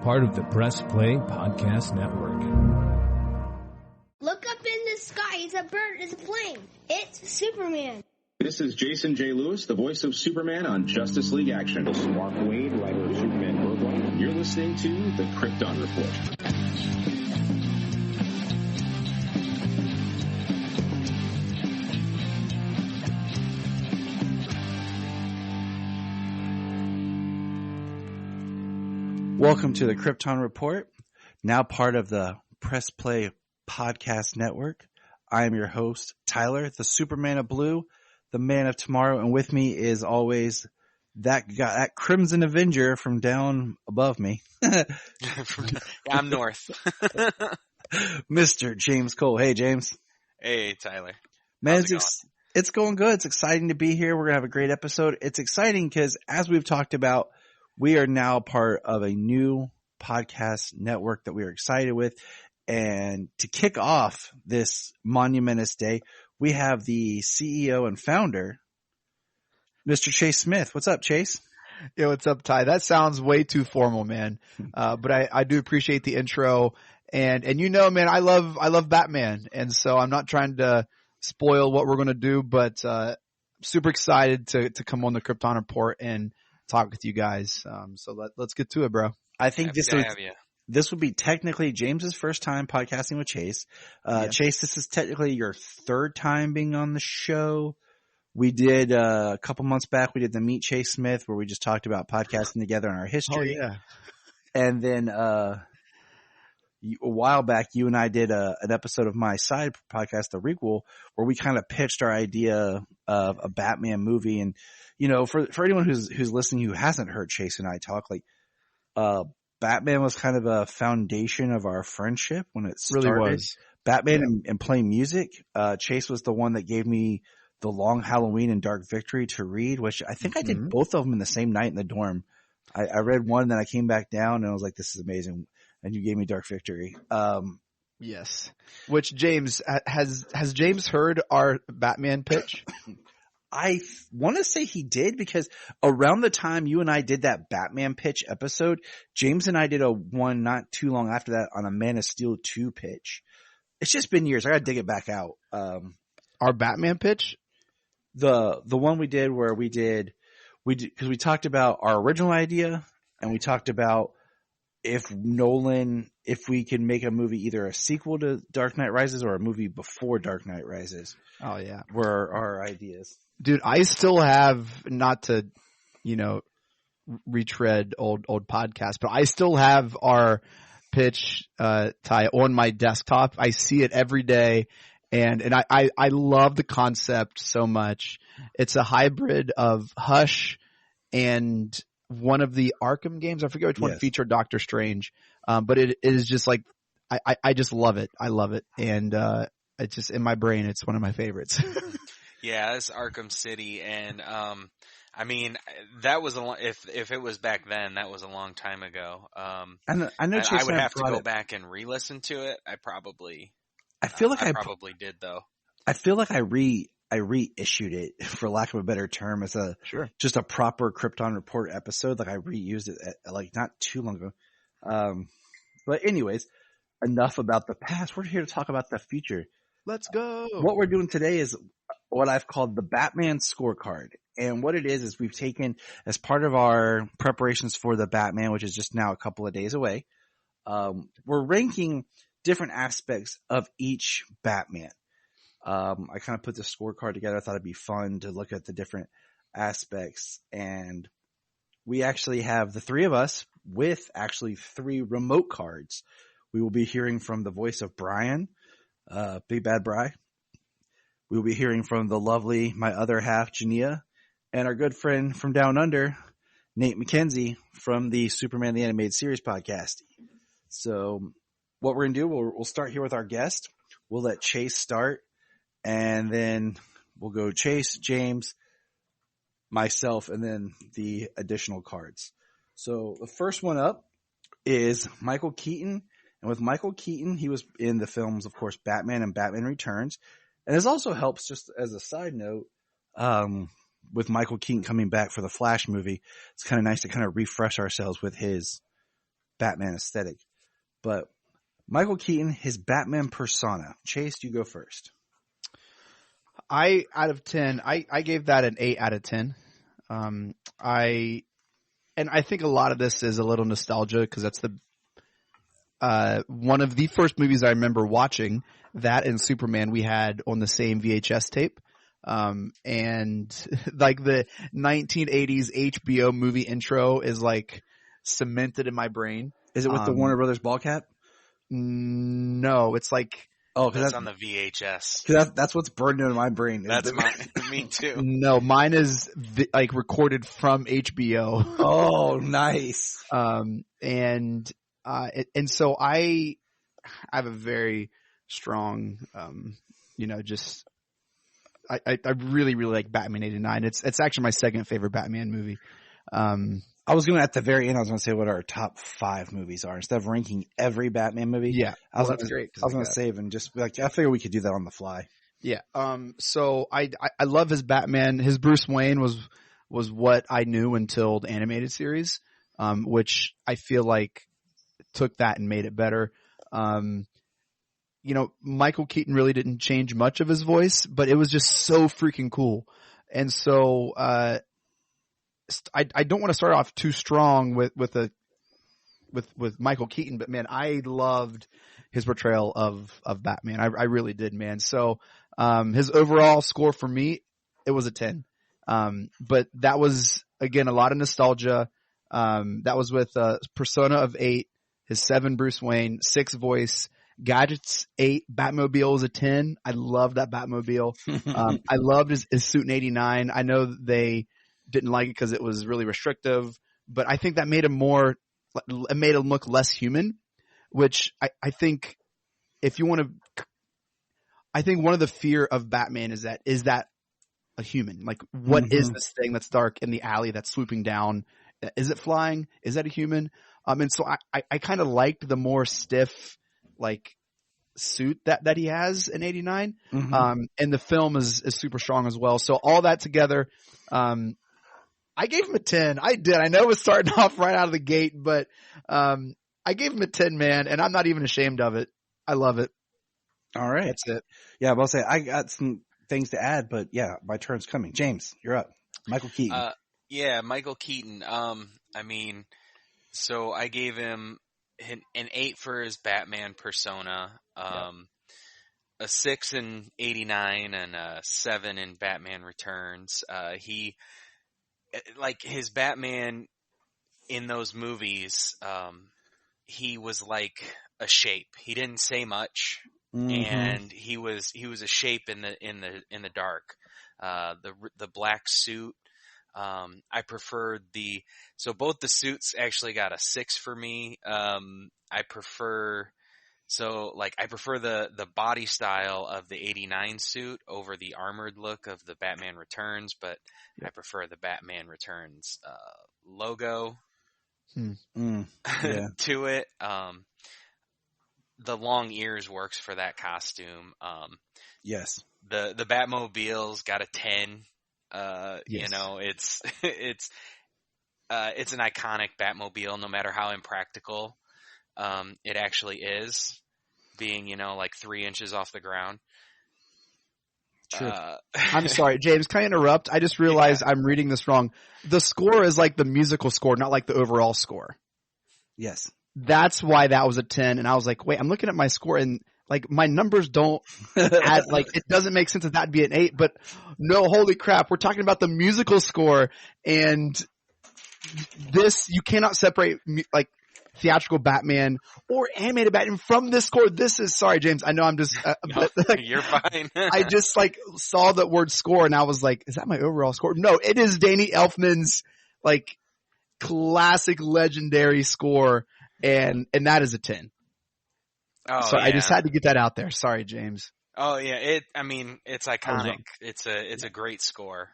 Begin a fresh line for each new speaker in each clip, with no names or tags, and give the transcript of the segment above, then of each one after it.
part of the Press Play Podcast Network.
Look up in the sky. It's a bird. It's a plane. It's Superman.
This is Jason J. Lewis, the voice of Superman on Justice League Action. This is Mark Wade, writer of Superman Worldwide, and you're listening to the Krypton Report.
Welcome to the Krypton Report, now part of the Press Play Podcast Network. I am your host, Tyler, the Superman of Blue, the Man of Tomorrow, and with me is always that guy, that Crimson Avenger from down above me.
I'm north.
Mr. James Cole. Hey, James.
Hey, Tyler.
Man, it's going good. It's exciting to be here. We're going to have a great episode. It's exciting because, as we've talked about, we are now part of a new podcast network that we are excited with. And to kick off this monumentous day, we have the CEO and founder, Mr. Chase Smith. What's up, Chase?
Yo, what's up, Ty? That sounds way too formal, man. But I do appreciate the intro. And you know, man, I love Batman. And so I'm not trying to spoil what we're going to do, but super excited to come on the Krypton Report and talk with you guys. So let's get to it, bro.
I think this would be technically James's first time podcasting with Chase. Chase, this is technically your third time being on the show. We did a couple months back, we did the Meet Chase Smith where we just talked about podcasting together and our history.
Oh, yeah.
And then a while back, you and I did an episode of my side podcast, The Requel, where we kind of pitched our idea of a Batman movie. And, you know, for anyone who's listening who hasn't heard Chase and I talk, like, Batman was kind of a foundation of our friendship when it started.
Really was.
Batman and playing music. Chase was the one that gave me The Long Halloween and Dark Victory to read, which I think I did both of them in the same night in the dorm. I read one, then I came back down and I was like, this is amazing. And you gave me Dark Victory.
Yes. Which James, has James heard our Batman pitch?
I want to say he did because around the time you and I did that Batman pitch episode, James and I did a one not too long after that on a Man of Steel 2 pitch. It's just been years. I got to dig it back out.
Our Batman pitch?
The one we did where we did, because we talked about our original idea and we talked about if we could make a movie, either a sequel to Dark Knight Rises or a movie before Dark Knight Rises.
Oh yeah.
Were our ideas.
Dude, I still have, not to, retread old podcasts, but I still have our pitch, Ty, on my desktop. I see it every day. And I love the concept so much. It's a hybrid of Hush and one of the Arkham games. I forget which one featured Doctor Strange. But it is just like, I just love it. I love it. And, it's just in my brain. It's one of my favorites.
Yeah, it's Arkham City. And, I mean, that was if it was back then, that was a long time ago. I know Chase I would have to go back and re-listen to it. I probably did though.
I feel like I reissued it, for lack of a better term, as just a proper Krypton Report episode. Like I reused it like not too long ago. But anyways, enough about the past. We're here to talk about the future.
Let's go.
What we're doing today is what I've called the Batman Scorecard. And what it is we've taken, as part of our preparations for the Batman, which is just now a couple of days away, we're ranking different aspects of each Batman. I kind of put the scorecard together. I thought it'd be fun to look at the different aspects. And we actually have the three of us with actually 3 remote cards. We will be hearing from the voice of Brian, Big Bad Bri. We will be hearing from the lovely, my other half, Jania, and our good friend from Down Under, Nate McKenzie from the Superman the Animated Series podcast. So what we're going to do, we'll start here with our guest. We'll let Chase start, and then we'll go Chase, James, myself, and then the additional cards. So the first one up is Michael Keaton. And with Michael Keaton, he was in the films, of course, Batman and Batman Returns. And this also helps, just as a side note, with Michael Keaton coming back for the Flash movie, it's kind of nice to kind of refresh ourselves with his Batman aesthetic. But Michael Keaton, his Batman persona. Chase, you go first.
Out of 10, I gave that an 8 out of 10. I think a lot of this is a little nostalgia because that's one of the first movies I remember watching. That and Superman we had on the same VHS tape. And like the 1980s HBO movie intro is like cemented in my brain.
Is it with the Warner Brothers ball cap?
No, it's like,
that's on the VHS.
That's what's burned into my brain.
That's me too.
No, mine is like recorded from HBO.
Oh, nice.
And so I have a very strong, I really, really like Batman 89. It's actually my second favorite Batman movie.
I was going to, at the very end, I was going to say what our top 5 movies are instead of ranking every Batman movie.
Yeah.
That's great. I was going to save and just be like, I figure we could do that on the fly.
Yeah. So I love his Batman. His Bruce Wayne was what I knew until the animated series, which I feel like took that and made it better. Michael Keaton really didn't change much of his voice, but it was just so freaking cool. And so, I don't want to start off too strong with Michael Keaton, but man, I loved his portrayal of Batman. I really did, man. So, his overall score for me, it was a 10. But that was, again, a lot of nostalgia. That was with, persona of 8, his 7 Bruce Wayne, 6 voice, gadgets 8, Batmobile was a 10. I loved that Batmobile. I loved his suit in 89. I know that they didn't like it because it was really restrictive, but I think that made him look less human, which I think if you want to, I think one of the fear of Batman is that a human? Like, what is this thing that's dark in the alley that's swooping down? Is it flying? Is that a human? And so I kind of liked the more stiff, like, suit that he has in 89. And the film is super strong as well. So all that together, I gave him a 10. I did. I know it was starting off right out of the gate, but I gave him a 10, man, and I'm not even ashamed of it. I love it.
All right.
That's it.
Yeah, I'll say I got some things to add, but yeah, my turn's coming. James, you're up. Michael Keaton.
Michael Keaton. So I gave him an 8 for his Batman persona, a 6 in 89, and a 7 in Batman Returns. Like his Batman in those movies, he was like a shape. He didn't say much, and he was a shape in the dark. The black suit. I preferred so both the suits actually got a 6 for me. I prefer the body style of the 89 suit over the armored look of the Batman Returns, but I prefer the Batman Returns logo to it. The long ears works for that costume.
Yes.
The Batmobile's got a 10.
Yes.
It's an iconic Batmobile, no matter how impractical it actually is, being, like 3 inches off the ground.
True.
I'm sorry, James, can I interrupt? I just realized I'm reading this wrong. The score is like the musical score, not like the overall score.
Yes.
That's why that was a 10. And I was like, wait, I'm looking at my score and like my numbers don't add, like it doesn't make sense that that'd be an 8, but no, holy crap. We're talking about the musical score, and this, you cannot separate like theatrical Batman or animated Batman from this score. This is, sorry, James, I know I'm just, but, like,
you're fine.
I just like saw the word score and I was like, is that my overall score? No, it is Danny Elfman's like classic legendary score, and that is a 10.
Oh,
so I just had to get that out there. Sorry, James.
Oh yeah, it's iconic. It's a great score.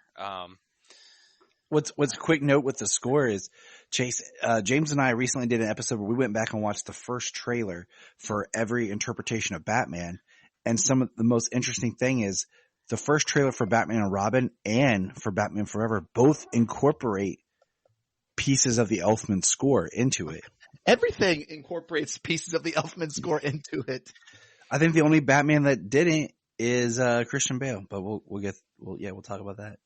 What's a quick note with the score is, Chase, James and I recently did an episode where we went back and watched the first trailer for every interpretation of Batman. And some of the most interesting thing is the first trailer for Batman and Robin and for Batman Forever both incorporate pieces of the Elfman score into it.
Everything incorporates pieces of the Elfman score into it.
I think the only Batman that didn't is Christian Bale, but we'll talk about that.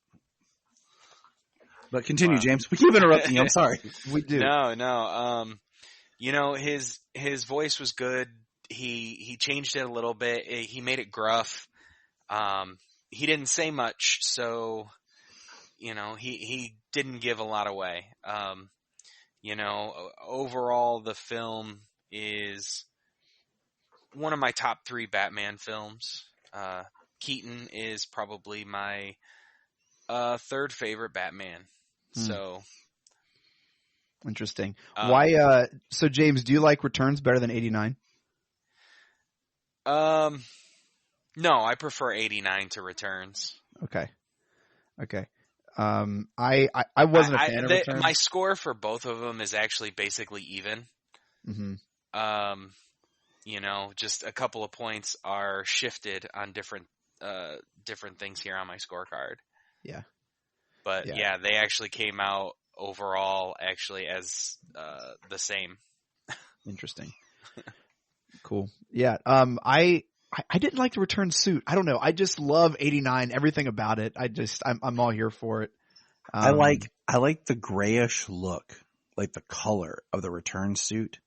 But continue, James. We keep interrupting you. I'm sorry.
We do.
No. His voice was good. He changed it a little bit. He made it gruff. He didn't say much, so he didn't give a lot away. Overall the film is one of my top 3 Batman films. Keaton is probably my 3rd favorite Batman. So
interesting. Why? So James, do you like Returns better than 89?
No, I prefer 89 to Returns.
Okay. I wasn't a fan of Returns.
My score for both of them is actually basically even. Mm-hmm. Just a couple of points are shifted on different things here on my scorecard.
Yeah.
But yeah, they actually came out overall actually as the same.
Interesting. Cool. Yeah. I didn't like the return suit. I don't know. I just love 89, everything about it. I'm all here for it.
I like the grayish look, like the color of the return suit.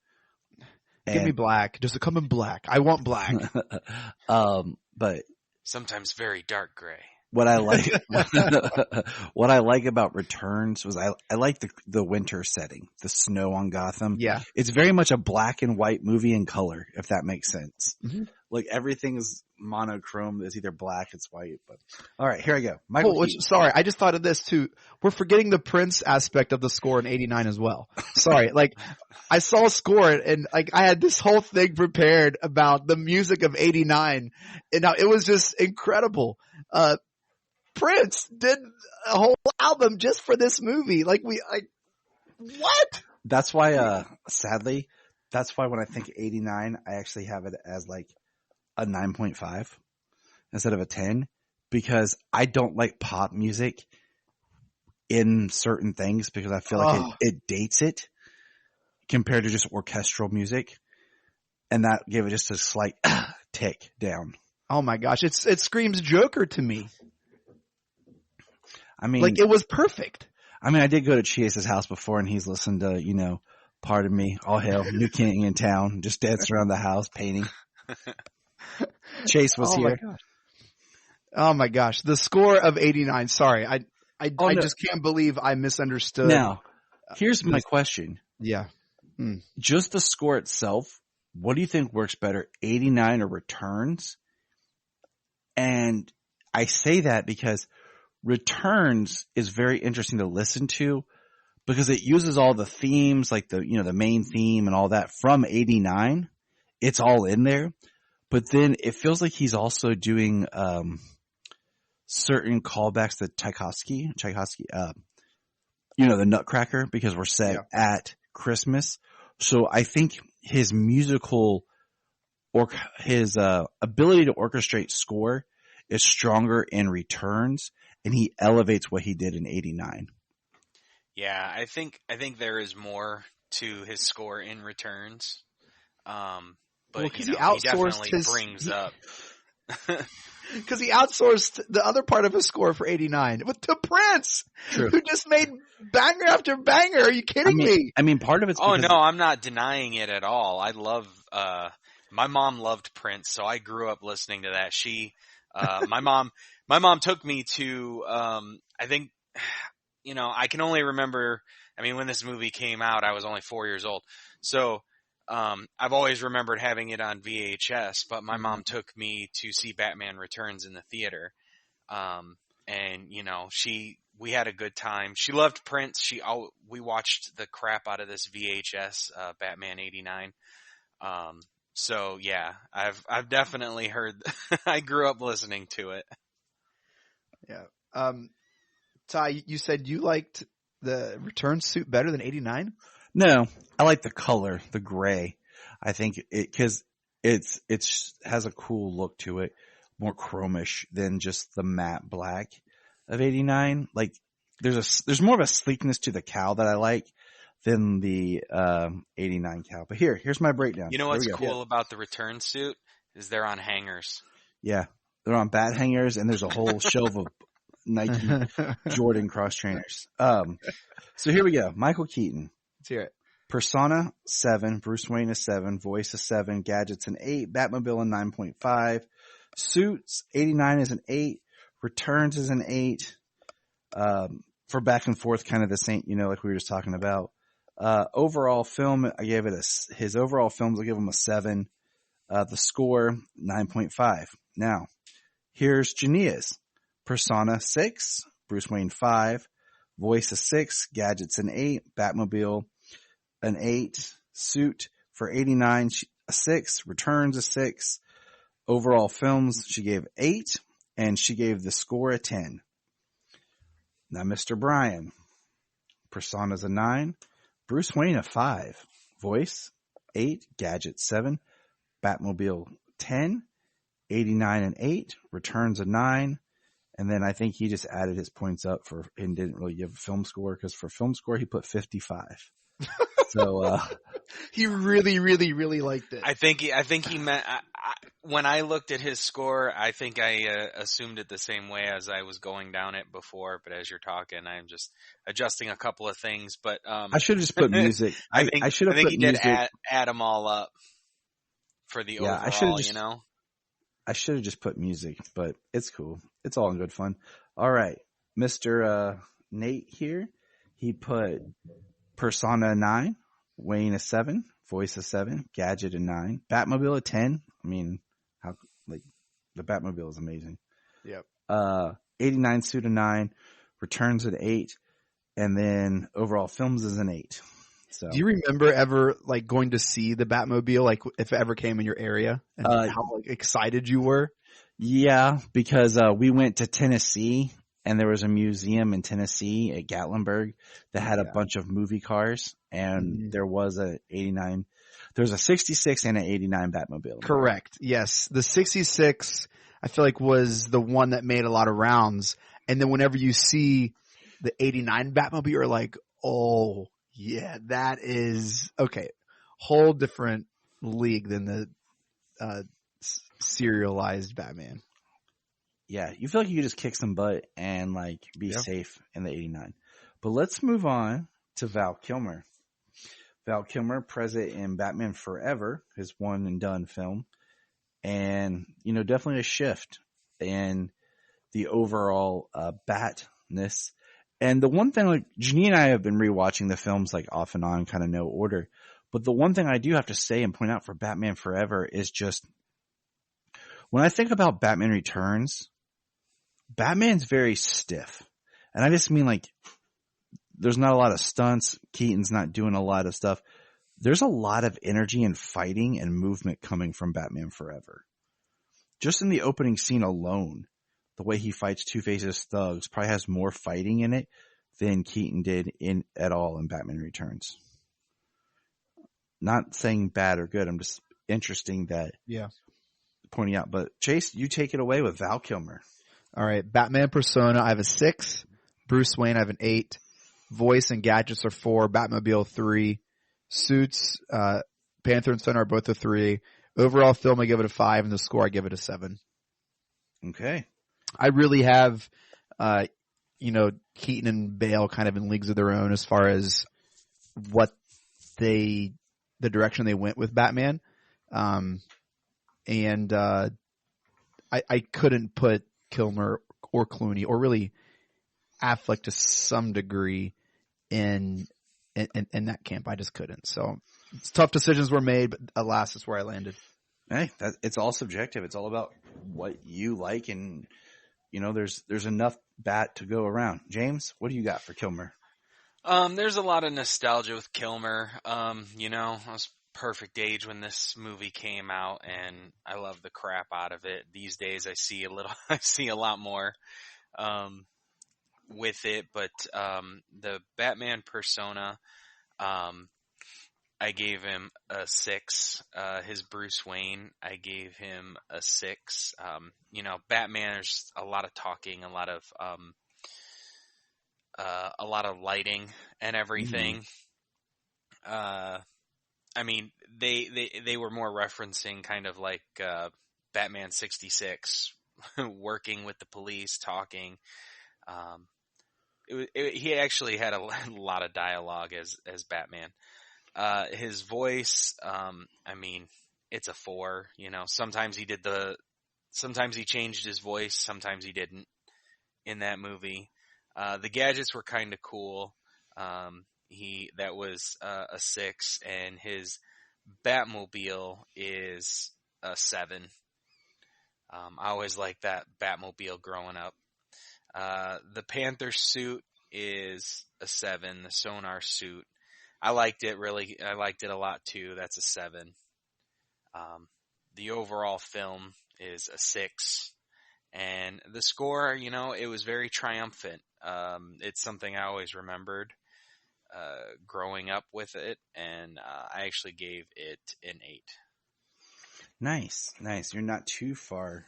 Give me black. Just come in black. I want black.
But
sometimes very dark gray.
What I like about Returns was I like the winter setting, the snow on Gotham.
Yeah.
It's very much a black and white movie in color, if that makes sense.
Mm-hmm.
Like everything is monochrome. It's either black, it's white. But all right, here I go.
Sorry, I just thought of this too. We're forgetting the Prince aspect of the score in 89 as well. Sorry, I saw a score and I had this whole thing prepared about the music of 89, and now it was just incredible. Prince did a whole album just for this movie. What?
That's why, sadly, when I think 89, I actually have it as a 9.5 instead of a 10, because I don't like pop music in certain things because I feel like it dates it compared to just orchestral music. And that gave it just a slight tick down.
Oh my gosh. It screams Joker to me.
I mean,
it was perfect.
I mean, I did go to Chase's house before and he's listened to, Pardon Me, All Hail, New King in Town, just dancing around the house, painting. Chase was here.
Oh my gosh. The score of 89. Sorry. I just can't believe I misunderstood.
Now, here's my question.
Yeah.
Just the score itself, what do you think works better, 89 or Returns? And I say that because Returns is very interesting to listen to because it uses all the themes, like the main theme and all that from 89. It's all in there. But then it feels like he's also doing certain callbacks to Tchaikovsky, the Nutcracker, because we're set at Christmas. So I think his musical or his ability to orchestrate score is stronger in Returns, and he elevates what he did in 89.
Yeah, I think there is more to his score in Returns. But he definitely brings up
because he outsourced the other part of his score for 89 to Prince, who just made banger after banger. Are you kidding me?
I mean, part of it's
no, I'm not denying it at all. I love my mom loved Prince, so I grew up listening to that. My mom took me to I think I can only remember, when this movie came out, I was only 4 years old. So I've always remembered having it on VHS, but my mom took me to see Batman Returns in the theater. And we had a good time. She loved Prince. We watched the crap out of this VHS, Batman 89. So yeah, I've definitely heard, I grew up listening to it.
Yeah. Ty, you said you liked the return suit better than 89?
No, I like the color, the gray. I think cause it has a cool look to it, more chromish than just the matte black of 89. Like there's more of a sleekness to the cowl that I like than the 89 cal. But here's my breakdown.
You know what's cool about the return suit is they're on hangers.
Yeah, they're on bat hangers, and there's a whole shelf of Nike Jordan cross trainers. So here we go. Michael Keaton.
Let's hear it.
Persona 7, Bruce Wayne a 7, Voice a 7, Gadgets an 8, Batmobile a 9.5, Suits 89 is an 8, Returns is an 8. For back and forth, kind of the same, like we were just talking about. Overall film, I gave it his overall films, I give him a 7. The score 9.5. Now, here's Jania's. Persona 6, Bruce Wayne 5, Voice a 6, Gadgets an 8, Batmobile an 8, Suit for 89 a 6, Returns a 6. Overall films she gave 8, and she gave the score a 10. Now, Mr. Brian, Persona's a 9, Bruce Wayne a 5, Voice 8, Gadget 7, Batmobile 10, 89 and 8, Returns a 9, and then I think he just added his points up and didn't really give a film score, because for film score he put 55. So
he really, really, really liked it.
I think he meant. When I looked at his score, I think I assumed it the same way as I was going down it before. But as you're talking, I'm just adjusting a couple of things. But
I should have just put music. I should have put
he
music.
did add them all up for the overall. I
should have just put music, but it's cool. It's all in good fun. All right, Mr. Nate here. He put Persona a 9, Wayne a 7, Voice a 7, Gadget a 9, Batmobile a 10. I mean, the Batmobile is amazing.
Yep.
89 Suit a 9, Returns an 8, and then overall films is an 8. So,
do you remember ever going to see the Batmobile, if it ever came in your area, and how excited you were?
Yeah, because we went to Tennessee, and there was a museum in Tennessee at Gatlinburg that had a bunch of movie cars, and there was a 89. There's a 66 and an 89 Batmobile.
Correct. Yes. The 66, I feel like, was the one that made a lot of rounds. And then whenever you see the 89 Batmobile, you're like, oh, yeah, that is okay. Whole different league than the serialized Batman.
Yeah, you feel like you could just kick some butt and be safe in the 89. But let's move on to Val Kilmer. Val Kilmer, present in Batman Forever, his one and done film. And, definitely a shift in the overall Batness. And the one thing, Janine and I have been rewatching the films off and on, kind of no order. But the one thing I do have to say and point out for Batman Forever is just, when I think about Batman Returns, Batman's very stiff. And I just mean there's not a lot of stunts. Keaton's not doing a lot of stuff. There's a lot of energy and fighting and movement coming from Batman Forever. Just in the opening scene alone, the way he fights Two-Face's thugs probably has more fighting in it than Keaton did at all in Batman Returns. Not saying bad or good. I'm just interesting that pointing out. But Chase, you take it away with Val Kilmer.
All right, Batman Persona, I have a 6. Bruce Wayne, I have an 8. Voice and Gadgets are 4. Batmobile 3. Suits, Panther and Son are both a 3. Overall film, I give it a 5, and the score, I give it a 7.
Okay.
I really have, Keaton and Bale kind of in leagues of their own as far as the direction they went with Batman. And I couldn't put Kilmer or Clooney or really Affleck to some degree in that camp. I just couldn't. So tough decisions were made, but alas, that's where I landed.
Hey, it's all subjective. It's all about what you like, and there's enough Bat to go around. James, what do you got for Kilmer?
There's a lot of nostalgia with Kilmer. I was perfect age when this movie came out, and I love the crap out of it. These days, I see a lot more with it, but the Batman Persona, I gave him a 6. His Bruce Wayne, I gave him a 6. Batman, there's a lot of talking, a lot of lighting and everything. I mean, they were more referencing kind of like Batman 66, working with the police, talking. He actually had a lot of dialogue as Batman. His voice, I mean, it's a 4. You know, sometimes he changed his voice, sometimes he didn't. In that movie, the gadgets were kind of cool. That was a 6, and his Batmobile is a 7. I always liked that Batmobile growing up. The Panther suit is a 7. The sonar suit, I liked it a lot too. That's a 7. The overall film is a 6. And the score, you know, it was very triumphant. It's something I always remembered growing up with it, and I actually gave it an 8.
Nice. You're not too far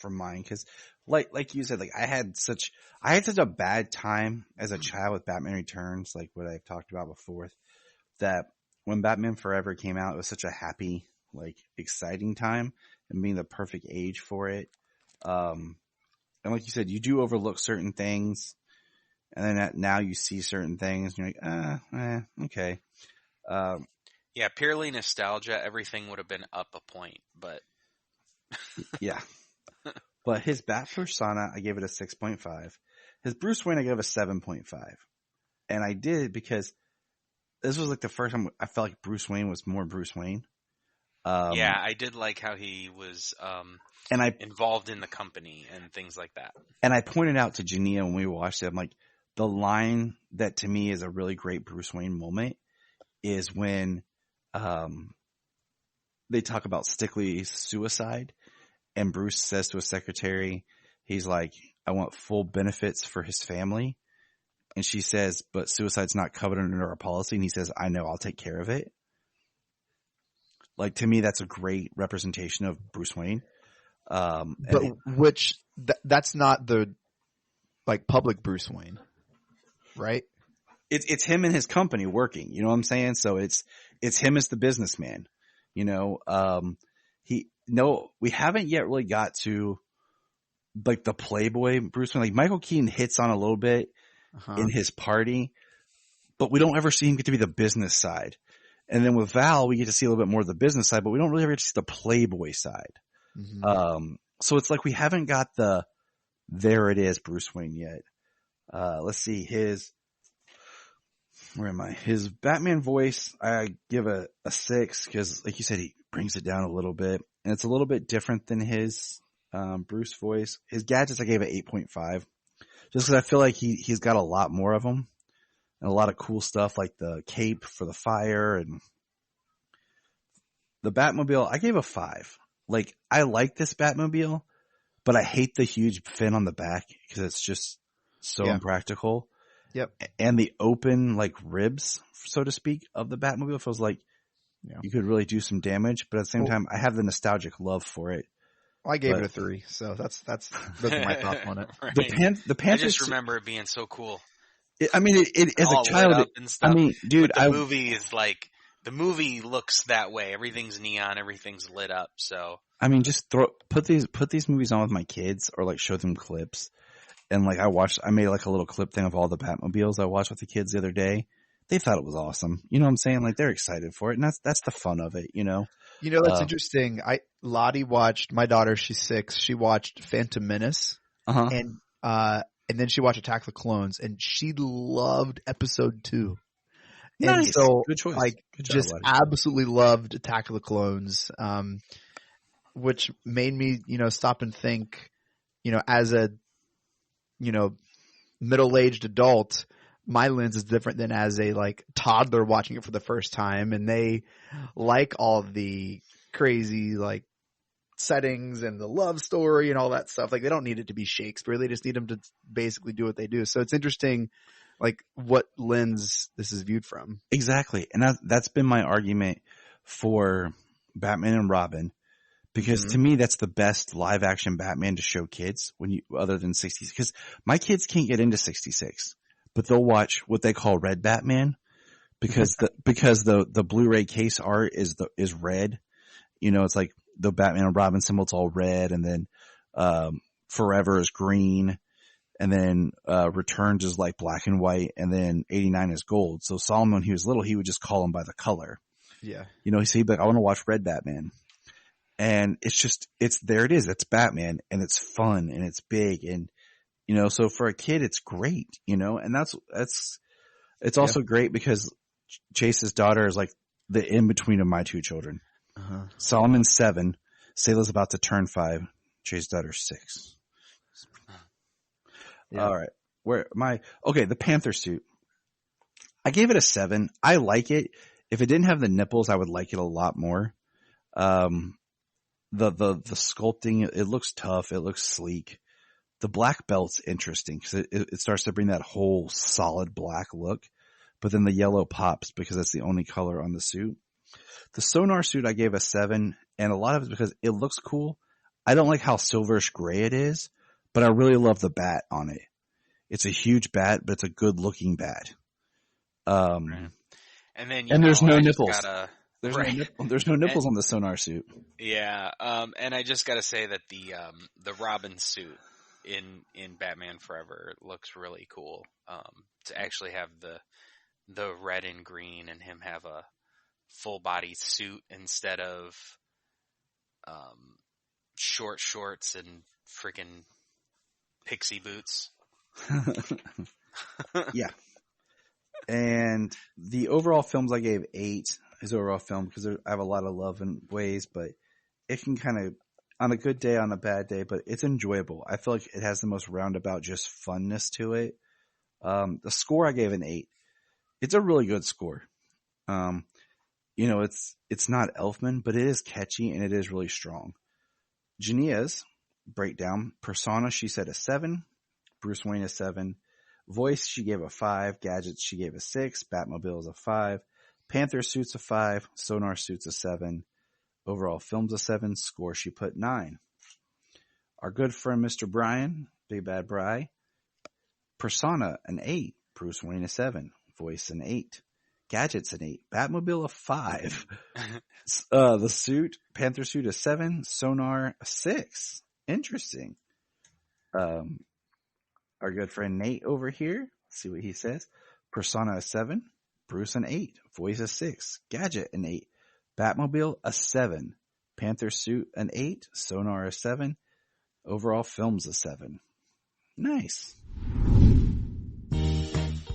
from mine, because like you said, like I had such a bad time as a child with Batman Returns, like what I've talked about before, that when Batman Forever came out, it was such a happy, like exciting time, and being the perfect age for it. And like you said, you do overlook certain things, and then now you see certain things, and you're like, okay.
Yeah, purely nostalgia, everything would have been up a point, but
yeah. But his Bat persona, I gave it a 6.5. His Bruce Wayne, I gave a 7.5. And I did because this was like the first time I felt like Bruce Wayne was more Bruce Wayne.
Yeah, I did like how he was involved in the company and things like that.
And I pointed out to Jania when we watched it, I'm like, the line that to me is a really great Bruce Wayne moment is when they talk about Stickley's suicide, and Bruce says to his secretary, he's like, I want full benefits for his family. And she says, but suicide's not covered under our policy. And he says, I know, I'll take care of it. Like, to me, that's a great representation of Bruce Wayne.
That's not the like public Bruce Wayne, right?
It's him and his company working. You know what I'm saying? So it's him as the businessman. You know, we haven't yet really got to like the playboy Bruce Wayne. Like Michael Keaton hits on a little bit in his party, but we don't ever see him get to be the business side. And then with Val, we get to see a little bit more of the business side, but we don't really ever get to see the playboy side. Mm-hmm. So it's like we haven't got there it is Bruce Wayne yet. Let's see where am I? His Batman voice, I give a 6 because like you said, he brings it down a little bit, and it's a little bit different than his Bruce voice. His gadgets, I gave it 8.5 just because I feel like he's got a lot more of them and a lot of cool stuff like the cape for the fire, and the Batmobile, I gave a 5. Like, I like this Batmobile, but I hate the huge fin on the back because it's just so impractical.
Yep.
And the open, like, ribs, so to speak, of the Batmobile feels like you could really do some damage, but at the same time, I have the nostalgic love for it.
I gave it a 3, so that's those are my thoughts on it.
Right.
The Panthers,
I just remember it being so cool.
I mean, it as a child, I mean, dude,
but the movie is like, the movie looks that way. Everything's neon, everything's lit up. So
I mean, just put these movies on with my kids, or like show them clips. And like I made like a little clip thing of all the Batmobiles I watched with the kids the other day. They thought it was awesome. You know what I'm saying? Like, they're excited for it, and that's the fun of it. You know.
You know, that's interesting. Lottie watched, my daughter, she's 6. She watched Phantom Menace, and then she watched Attack of the Clones, and she loved episode 2.
Nice.
And so,
good choice.
like,
good job,
just absolutely loved Attack of the Clones, which made me, stop and think, as a, middle-aged adult, my lens is different than as a like toddler watching it for the first time, and they like all the crazy like settings and the love story and all that stuff. Like, they don't need it to be Shakespeare. They just need them to basically do what they do. So it's interesting, like, what lens this is viewed from.
Exactly. And that's been my argument for Batman and Robin, because to me, that's the best live action Batman to show kids other than 66, because my kids can't get into 66, but they'll watch what they call Red Batman, because the Blu-ray case art is red. It's like the Batman and Robin symbol, it's all red, and then Forever is green, and then Returns is like black and white, and then 89 is gold. So Solomon, when he was little, he would just call them by the color.
Yeah.
He'd be like, I want to watch Red Batman. And there it is. It's Batman, and it's fun, and it's big. And, so for a kid, it's great, and it's also great because Chase's daughter is like the in-between of my two children.
Uh-huh.
Solomon's 7. Sayla's about to turn 5. Chase's daughter's 6. Yeah. All right. The Panther suit. I gave it a 7. I like it. If it didn't have the nipples, I would like it a lot more. The sculpting, it looks tough. It looks sleek. The black belt's interesting because it starts to bring that whole solid black look, but then the yellow pops because that's the only color on the suit. The Sonar suit I gave a 7, and a lot of it's because it looks cool. I don't like how silverish gray it is, but I really love the bat on it. It's a huge bat, but it's a good looking bat.
And then
there's no nipples.
There's
no nipples on the Sonar suit.
Yeah. And I just gotta say that the Robin suit in Batman Forever looks really cool. To actually have the red and green and him have a full body suit instead of short shorts and freaking pixie boots.
Yeah. And the overall films I gave 8 is overall film because I have a lot of love in ways, but it can kind of, on a good day, on a bad day, but it's enjoyable. I feel like it has the most roundabout just funness to it. The score I gave an 8. It's a really good score. It's not Elfman, but it is catchy and it is really strong. Jania's breakdown, Persona, she said a 7. Bruce Wayne a 7. Voice, she gave a 5. Gadgets, she gave a 6. Batmobile is a 5. Panther suit's a 5. Sonar suit's a 7. Overall film's a 7. Score, she put 9. Our good friend Mr. Brian, Big Bad Bri, Persona an 8. Bruce Wayne a 7. Voice an 8. Gadgets an 8. Batmobile a 5. The suit, Panther suit a 7. Sonar a 6. Interesting. Our good friend Nate over here, let's see what he says. Persona a 7. Bruce an 8. Voice a 6. Gadget an 8. Batmobile a 7. Panther suit an 8. Sonar a 7. Overall film's a 7. Nice.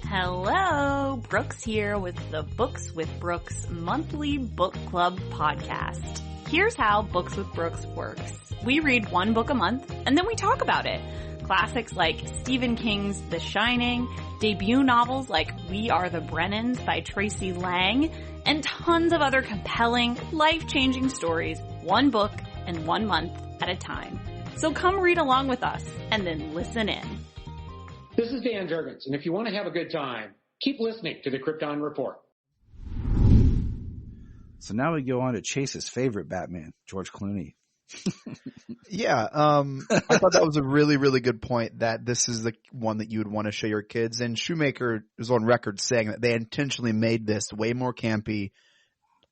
Hello, Brooks here with the Books with Brooks monthly book club podcast. Here's how Books with Brooks works. We read one book a month and then we talk about it. Classics like Stephen King's The Shining, debut novels like We Are the Brennans by Tracy Lang, and tons of other compelling, life-changing stories, one book and 1 month at a time. So come read along with us and then listen in.
This is Dan Jurgens, and if you want to have a good time, keep listening to the Krypton Report.
So now we go on to Chase's favorite Batman, George Clooney.
Yeah, I thought that was a really, really good point that this is the one that you would want to show your kids. And Shoemaker is on record saying that they intentionally made this way more campy,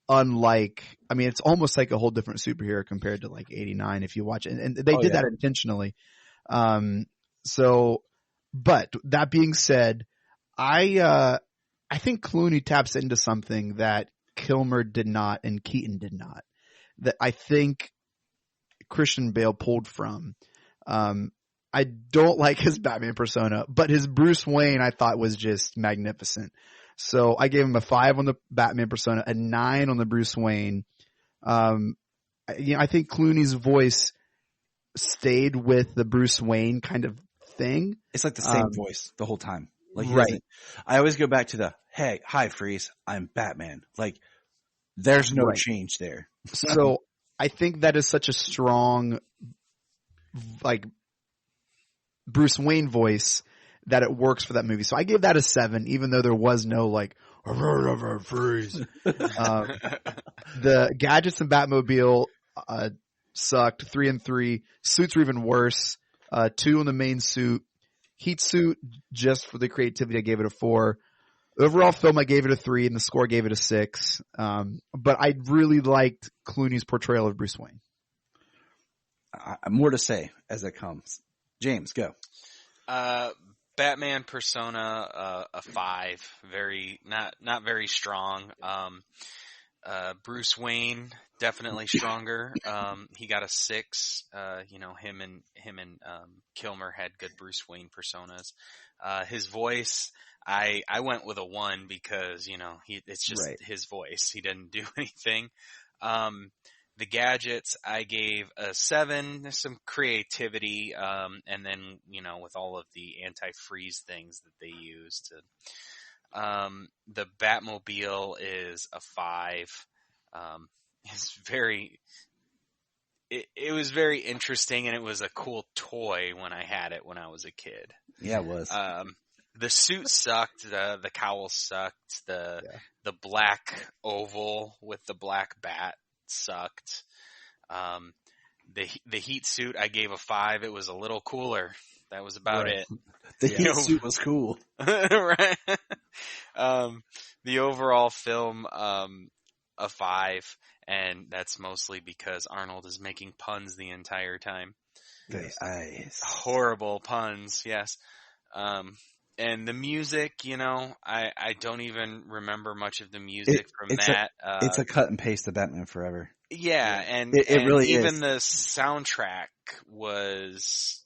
it's almost like a whole different superhero compared to like 89 if you watch it. And they did that intentionally. But that being said, I think Clooney taps into something that Kilmer did not and Keaton did not. That I think Christian Bale pulled from. I don't like his Batman persona, but his Bruce Wayne I thought was just magnificent. So I gave him a 5 on the Batman persona, a 9 on the Bruce Wayne. I think Clooney's voice stayed with the Bruce Wayne kind of thing.
It's like the same voice the whole time. Like
right.
I always go back to the, hey, hi, Freeze, I'm Batman. Like, there's no change there.
So I think that is such a strong, like, Bruce Wayne voice that it works for that movie. So I gave that a 7, even though there was no, like, Freeze. The gadgets and Batmobile sucked. 3 and 3. Suits were even worse. 2 on the main suit. Heat suit, just for the creativity, I gave it a 4. Overall film, I gave it a 3, and the score gave it a 6. But I really liked Clooney's portrayal of Bruce Wayne.
More to say as it comes. James, go.
Batman persona, a 5. Not very strong. Bruce Wayne, definitely stronger. He got a 6. Him and Kilmer had good Bruce Wayne personas. His voice, I went with a 1 because, it's just his voice. He didn't do anything. The gadgets, I gave a 7. There's some creativity, and then, with all of the anti-freeze things that they used. The Batmobile is a 5. It was very interesting, and it was a cool toy when I had it when I was a kid.
Yeah, it was.
The suit sucked. The cowl sucked. The black oval with the black bat sucked. The heat suit, I gave a 5. It was a little cooler. That was about it.
The heat suit was cool.
Right. The overall film, a 5, and that's mostly because Arnold is making puns the entire time. Horrible puns, yes. And the music, I don't even remember much of the music from that.
It's a cut and paste of Batman Forever.
Yeah, and
it really
even
is.
the soundtrack was,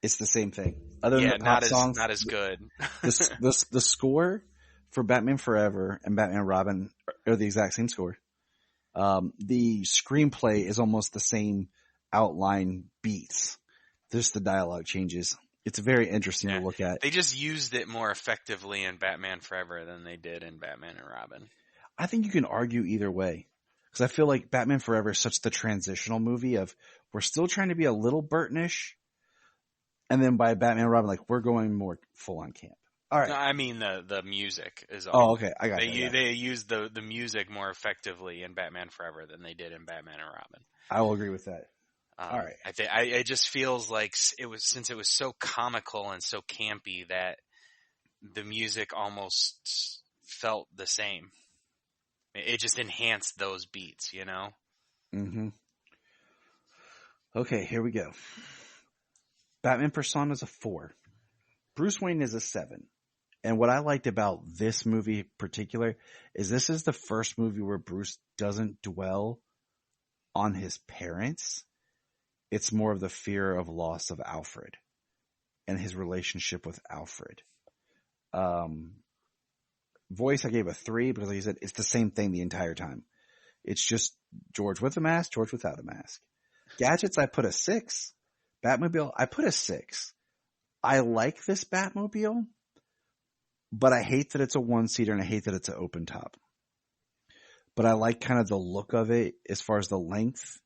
It's the same thing. Other than the pop songs,
not as good.
the score for Batman Forever and Batman Robin are the exact same score. The screenplay is almost the same outline beats. Just the dialogue changes. It's very interesting to look at.
They just used it more effectively in Batman Forever than they did in Batman and Robin.
I think you can argue either way. Because I feel like Batman Forever is such the transitional movie of we're still trying to be a little Burton-ish. And then by Batman and Robin, we're going more full on camp. All right.
No, I mean the music is all.
Oh, okay. I got it.
They used the music more effectively in Batman Forever than they did in Batman and Robin.
I will agree with that. All right.
It just feels like since it was so comical and so campy that the music almost felt the same. It just enhanced those beats,
Mm-hmm. Okay, here we go. Batman Persona is a 4. Bruce Wayne is a 7. And what I liked about this movie in particular is this is the first movie where Bruce doesn't dwell on his parents. It's more of the fear of loss of Alfred and his relationship with Alfred. Voice, I gave a 3 because like you said, it's the same thing the entire time. It's just George with a mask, George without a mask. Gadgets, I put a 6. Batmobile, I put a 6. I like this Batmobile, but I hate that it's a 1-seater and I hate that it's an open top. But I like kind of the look of it as far as the length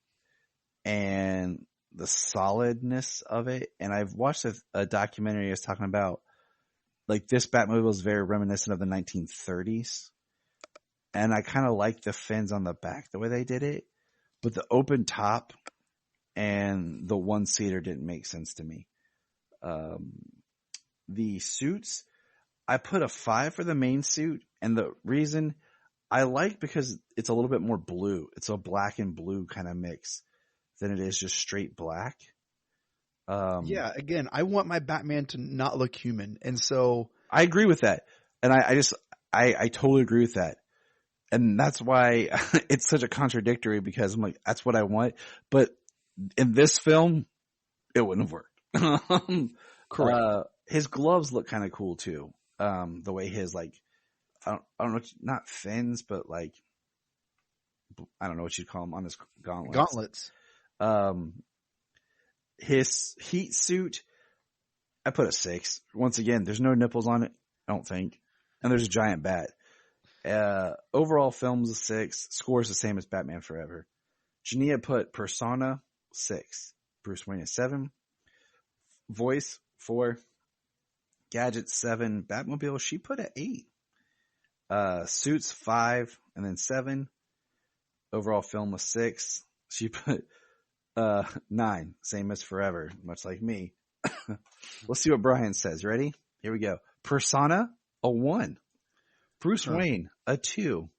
and the solidness of it. And I've watched a documentary I was talking about, this Batmobile is very reminiscent of the 1930s. And I kind of like the fins on the back, the way they did it. But the open top and the 1-seater didn't make sense to me. The suits, I put a 5 for the main suit. And the reason I like because it's a little bit more blue. It's a black and blue kind of mix than it is just straight black.
Yeah, again, I want my Batman to not look human. And so
I agree with that. And I totally agree with that. And that's why it's such a contradictory because I'm like, that's what I want. But in this film, it wouldn't have worked.
Correct.
His gloves look kind of cool too. The way his I don't know, not fins, but I don't know what you'd call them on his gauntlets. His heat suit, I put a 6. Once again, there's no nipples on it, I don't think. And there's a giant bat. Overall film's a 6. Score's the same as Batman Forever. Jania put Persona 6. Bruce Wayne is 7. Voice 4. Gadget 7. Batmobile, she put at 8. Suits 5 and then 7. Overall film was 6. She put 9, same as Forever, much like me. Let's see what Brian says. Ready? Here we go. Persona, a 1. Bruce Wayne, a 2.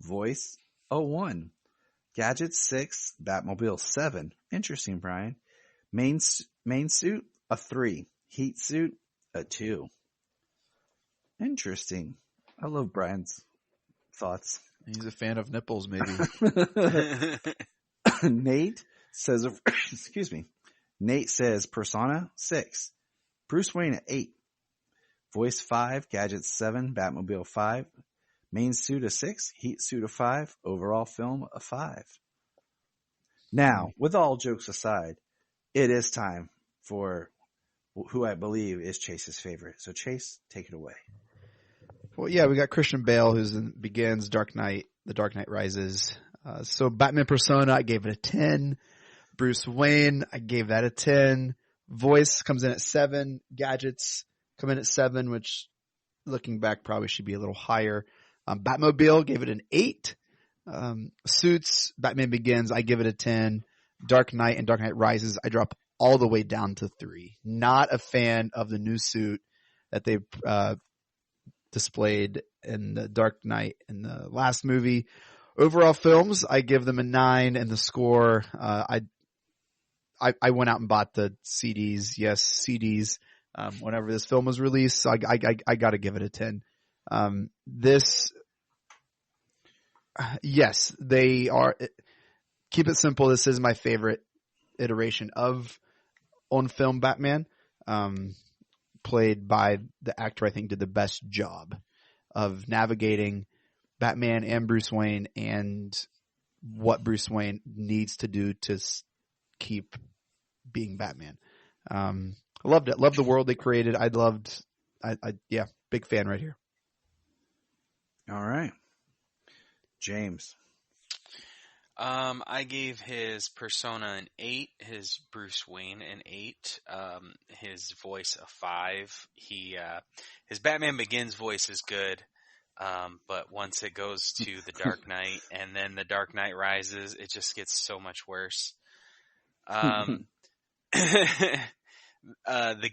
Voice, a 1. Gadgets, 6. Batmobile, 7. Interesting, Brian. Main suit, a 3. Heat suit, a 2. Interesting. I love Brian's thoughts.
He's a fan of nipples, maybe.
Nate says, excuse me. Nate says Persona 6. Bruce Wayne at 8. Voice 5. Gadgets 7. Batmobile 5. Main suit a 6. Heat suit a 5. Overall film a 5. Now, with all jokes aside, it is time for who I believe is Chase's favorite. So Chase, take it away.
Well, yeah, we got Christian Bale, begins Dark Knight, The Dark Knight Rises. So Batman Persona, I gave it a 10. Bruce Wayne, I gave that a 10. Voice comes in at 7. Gadgets come in at 7, which looking back probably should be a little higher. Batmobile, gave it an 8. Suits, Batman Begins, I give it a 10. Dark Knight and Dark Knight Rises, I drop all the way down to 3. Not a fan of the new suit that they displayed in the Dark Knight in the last movie. Overall films, I give them a 9, and the score, I went out and bought the CDs. Yes, CDs. Whenever this film was released, so I got to give it a 10. Yes, they are. Keep it simple. This is my favorite iteration of on-film Batman, played by the actor I think did the best job of navigating Batman and Bruce Wayne and what Bruce Wayne needs to do to keep being Batman. I loved it. Loved the world they created. Yeah, big fan right here.
All right. James.
I gave his Persona an 8, his Bruce Wayne an 8, his voice a 5. His Batman Begins voice is good, but once it goes to the Dark Knight and then the Dark Knight Rises, it just gets so much worse. The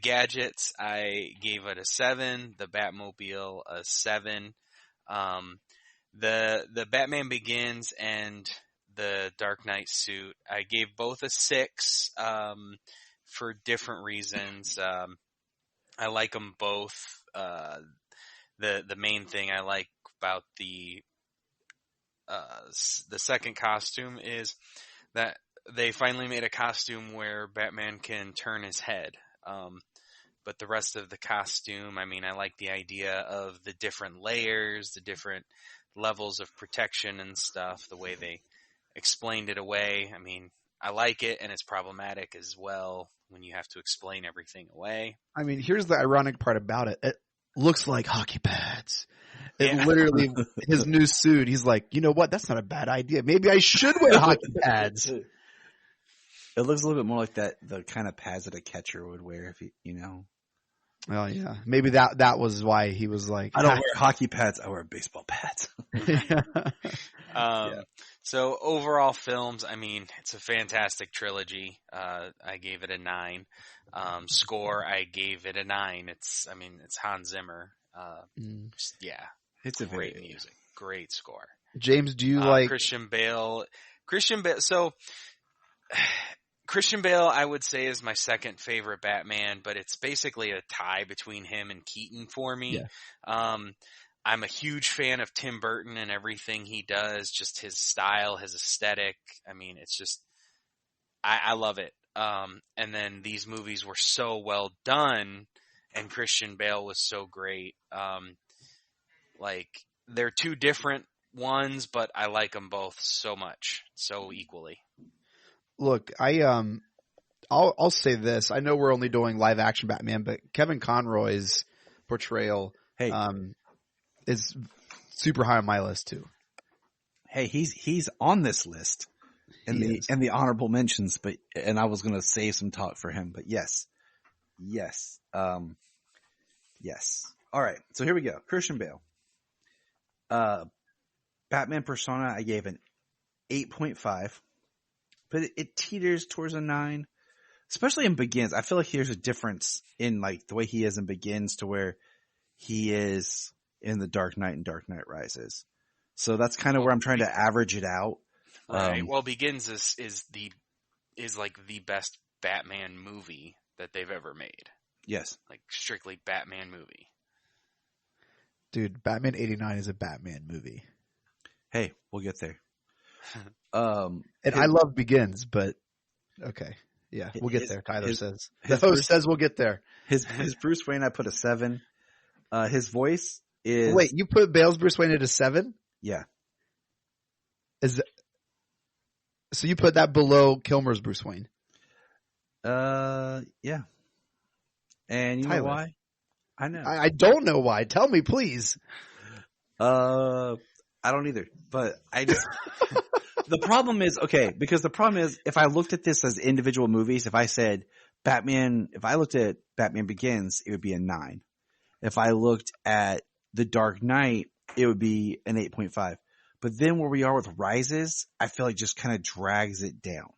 Gadgets, I gave it a 7, the Batmobile a 7, the Batman Begins and the Dark Knight suit, I gave both a 6, for different reasons. I like them both. The main thing I like about the second costume is that they finally made a costume where Batman can turn his head. But the rest of the costume, I mean, I like the idea of the different layers, the different levels of protection and stuff, the way they explained it away. I mean, I like it, and it's problematic as well when you have to explain everything away.
I mean, here's the ironic part about it. It looks like hockey pads. It literally, his new suit, he's like, you know what? That's not a bad idea. Maybe I should wear hockey pads.
It looks a little bit more like the kind of pads that a catcher would wear, if you know.
Well, yeah. Maybe that was why he was like,
I don't wear hockey pads. I wear baseball pads.
So overall films, I mean, it's a fantastic trilogy. I gave it a 9. Score, I gave it a 9. It's Hans Zimmer. It's a great music, great score.
James, do you like
Christian Bale? So Christian Bale, I would say, is my second favorite Batman, but it's basically a tie between him and Keaton for me. Yeah. I'm a huge fan of Tim Burton and everything he does, just his style, his aesthetic. I mean, it's just, I love it. And then these movies were so well done, and Christian Bale was so great. Like, they're two different ones, but I like them both so much, so equally.
Look, I'll say this. I know we're only doing live action Batman, but Kevin Conroy's portrayal, is super high on my list too.
Hey, he's on this list in the honorable mentions, and I was going to save some talk for him, but yes. All right. So here we go. Christian Bale. Batman Persona, I gave an 8.5, but it teeters towards a 9, especially in Begins. I feel like here's a difference in like the way he is in Begins to where he is in The Dark Knight and Dark Knight Rises. So that's kind of where I'm trying to average it out.
Right. Well, Begins is like the best Batman movie that they've ever made.
Yes.
Like strictly Batman movie.
Dude, Batman 89 is a Batman movie.
Hey, we'll get there.
And I love Begins, but okay. Yeah, we'll get there. Tyler says. The host says we'll get there.
His Bruce Wayne, I put a 7. His voice is...
Wait, you put Bale's Bruce Wayne at a 7?
Yeah.
So you put that below Kilmer's Bruce Wayne?
Yeah. And you know why? I know.
I don't know why. Tell me, please.
I don't either. But I just the problem is if I looked at this as individual movies, if I looked at Batman Begins, it would be a 9. If I looked at The Dark Knight, it would be an 8.5. But then where we are with Rises, I feel like just kind of drags it down.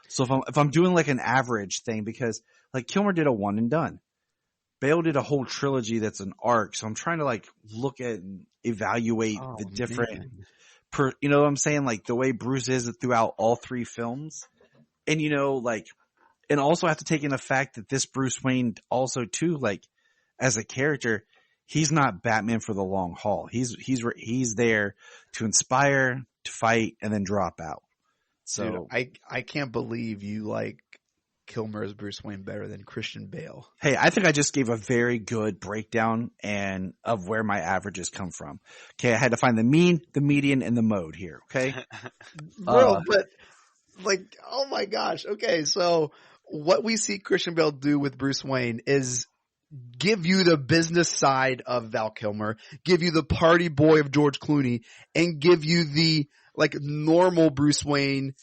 So if I'm doing like an average thing, because like Kilmer did a one and done. Bale did a whole trilogy that's an arc. So I'm trying to like look at and evaluate the different, you know what I'm saying? Like the way Bruce is throughout all 3 films. And and also have to take into fact that this Bruce Wayne also too, like as a character, he's not Batman for the long haul. He's there to inspire, to fight, and then drop out. So
dude, I can't believe you like Kilmer as Bruce Wayne better than Christian Bale.
Hey, I think I just gave a very good breakdown of where my averages come from. Okay, I had to find the mean, the median, and the mode here. Okay,
bro, but like, oh my gosh. Okay, so what we see Christian Bale do with Bruce Wayne is give you the business side of Val Kilmer, give you the party boy of George Clooney, and give you the like normal Bruce Wayne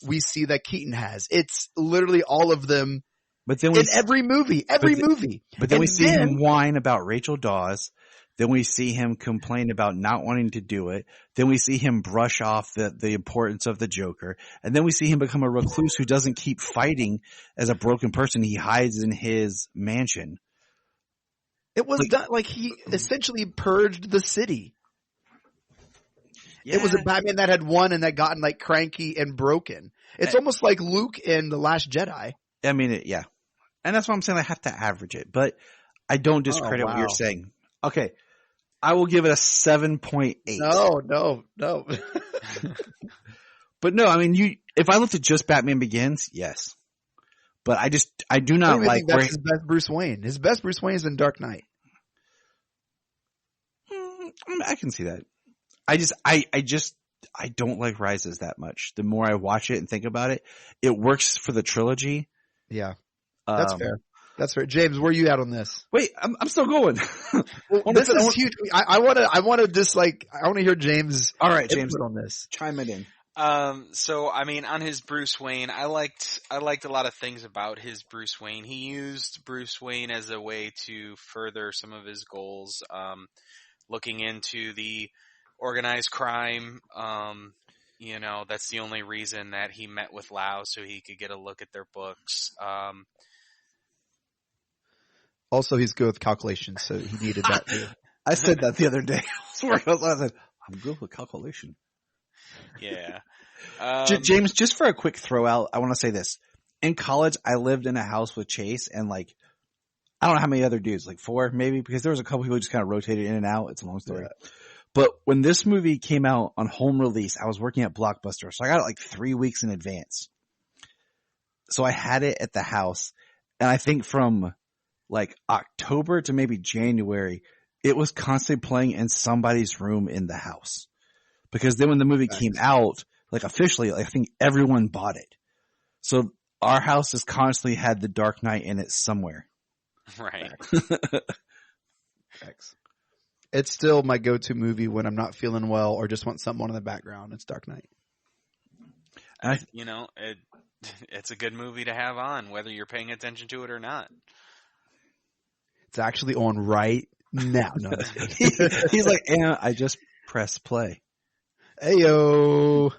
we see that Keaton has. It's literally all of them. But then every movie.
But then we see him whine about Rachel Dawes. Then we see him complain about not wanting to do it. Then we see him brush off the importance of the Joker. And then we see him become a recluse who doesn't keep fighting as a broken person. He hides in his mansion.
It was like he essentially purged the city. Yeah. It was a Batman that had won and that gotten like cranky and broken. It's almost like Luke in The Last Jedi.
I mean, yeah. And that's why I'm saying I have to average it. But I don't discredit what you're saying. Okay. I will give it a 7.8.
No.
But no, I mean, if I looked at just Batman Begins, yes. But I do not like
that's his best Bruce Wayne. His best Bruce Wayne is in Dark Knight.
I can see that. I don't like Rises that much. The more I watch it and think about it, it works for the trilogy.
Yeah. That's fair. That's fair. James, where are you at on this?
Wait, I'm still going.
Well, this is huge. I want to hear James.
All right, James,
on this.
Chime it in.
So I mean, on his Bruce Wayne, I liked a lot of things about his Bruce Wayne. He used Bruce Wayne as a way to further some of his goals, looking into the organized crime. That's the only reason that he met with Lau, so he could get a look at their books.
Also, he's good with calculations, so he needed that too.
I said that the other day. I said, I'm good with calculation.
Yeah.
James, just for a quick throw out, I want to say this. In college, I lived in a house with Chase and like, I don't know how many other dudes, like 4 maybe, because there was a couple people who just kind of rotated in and out. It's a long story. Yeah. But when this movie came out on home release, I was working at Blockbuster. So I got it like 3 weeks in advance. So I had it at the house. And I think from like October to maybe January, it was constantly playing in somebody's room in the house. Because then when the movie came out, like officially, I think everyone bought it. So our house has constantly had The Dark Knight in it somewhere.
Right.
It's still my go-to movie when I'm not feeling well or just want something on in the background. It's Dark Knight.
It's a good movie to have on, whether you're paying attention to it or not.
It's actually on right now. No,
he's like, I just press play.
Heyo.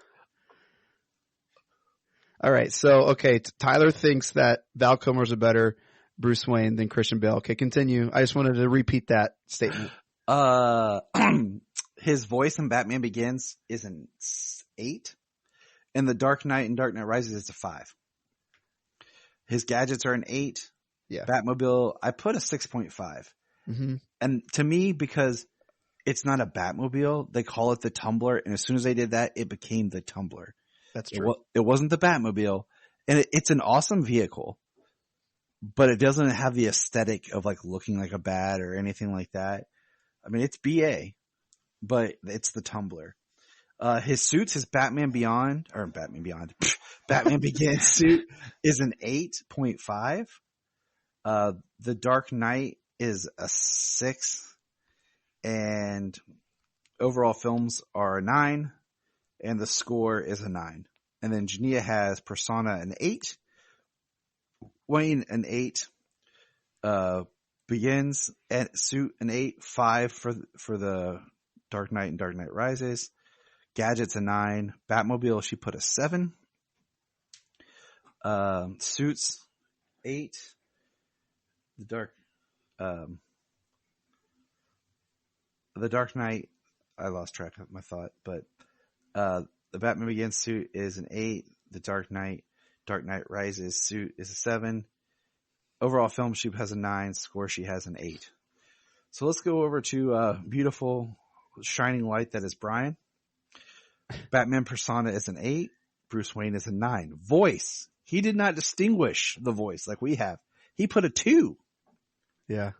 All right. So, okay. Tyler thinks that Val Kilmer's a better Bruce Wayne than Christian Bale. Okay. Continue. I just wanted to repeat that statement.
His voice in Batman Begins is an 8, and The Dark Knight and Dark Knight Rises is a 5. His gadgets are an 8.
Yeah.
Batmobile, I put a 6.5.
Mm-hmm.
And to me, because it's not a Batmobile, they call it the Tumbler, and as soon as they did that, it became the Tumbler.
That's true.
It wasn't the Batmobile, and it's an awesome vehicle, but it doesn't have the aesthetic of like looking like a bat or anything like that. I mean, it's BA, but it's the Tumbler. His suits, his Batman Begins suit is an 8.5. The Dark Knight is a 6, and overall films are a 9, and the score is a 9. And then Jania has Persona an 8, Wayne an 8, Begins and suit an 8, 5 for the Dark Knight and Dark Knight Rises. Gadgets a 9. Batmobile, she put a 7. Suits 8. The Dark Knight, I lost track of my thought, but the Batman Begins suit is an 8. The Dark Knight Rises suit is a 7. Overall film, she has a 9. Score, she has an 8. So let's go over to beautiful shining light that is Brian. Batman Persona is an 8. Bruce Wayne is a 9. Voice, he did not distinguish the voice like we have. He put a 2.
Yeah.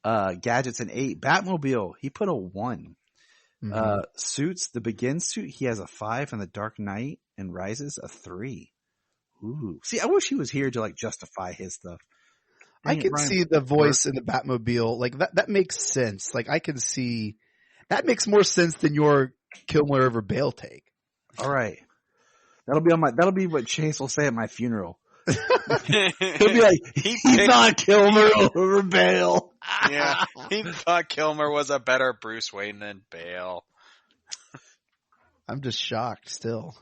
Gadgets an 8. Batmobile, he put a 1.
Mm-hmm.
Suits, the Begin suit, he has a 5, and the Dark Knight and Rises a 3. Ooh. See, I wish he was here to like justify his stuff.
I can see the voice in the Batmobile. Like that makes sense. Like I can see that makes more sense than your Kilmer over Bale take.
All right. That'll be what Chase will say at my funeral. He'll be like, he thought Kilmer over Bale.
Yeah. He thought Kilmer was a better Bruce Wayne than Bale.
I'm just shocked still.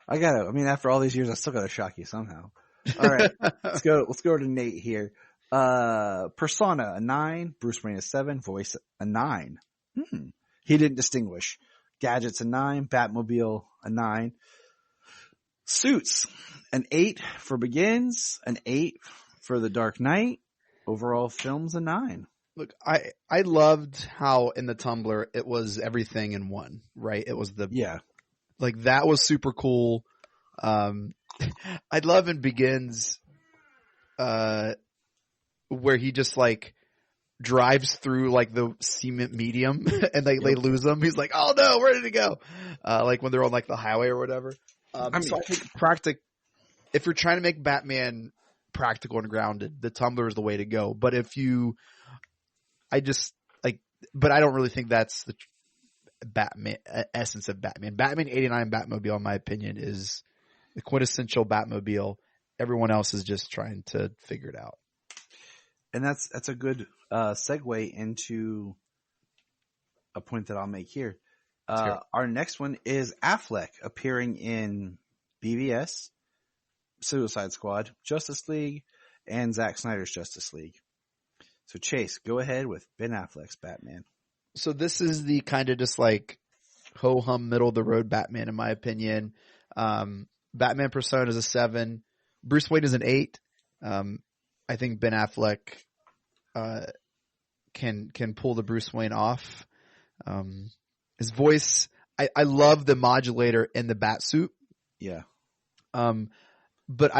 After all these years, I still gotta shock you somehow. All right. Let's go to Nate here. Persona, a 9. Bruce Wayne, a 7. Voice, a 9. He didn't distinguish. Gadgets, a 9. Batmobile, a 9. Suits, an 8 for Begins, an 8 for The Dark Knight. Overall films, a 9.
Look, I loved how in the Tumbler it was everything in one, right? It was like that was super cool. I'd love in Begins, where he just like drives through like the cement medium and they lose him. He's like, oh no, where did it go? Like when they're on like the highway or whatever. So I think if you're trying to make Batman practical and grounded, the Tumbler is the way to go. But but I don't really think that's the Batman essence of Batman. Batman 89 Batmobile, in my opinion, is the quintessential Batmobile. Everyone else is just trying to figure it out.
And that's a good segue into a point that I'll make here. Our next one is Affleck appearing in BVS, Suicide Squad, Justice League, and Zack Snyder's Justice League. So Chase, go ahead with Ben Affleck's Batman.
So this is the kind of just like ho-hum middle of the road Batman, in my opinion. Batman Persona is a 7. Bruce Wayne is an 8. I think Ben Affleck can pull the Bruce Wayne off. His voice, I love the modulator in the bat suit.
Yeah.
But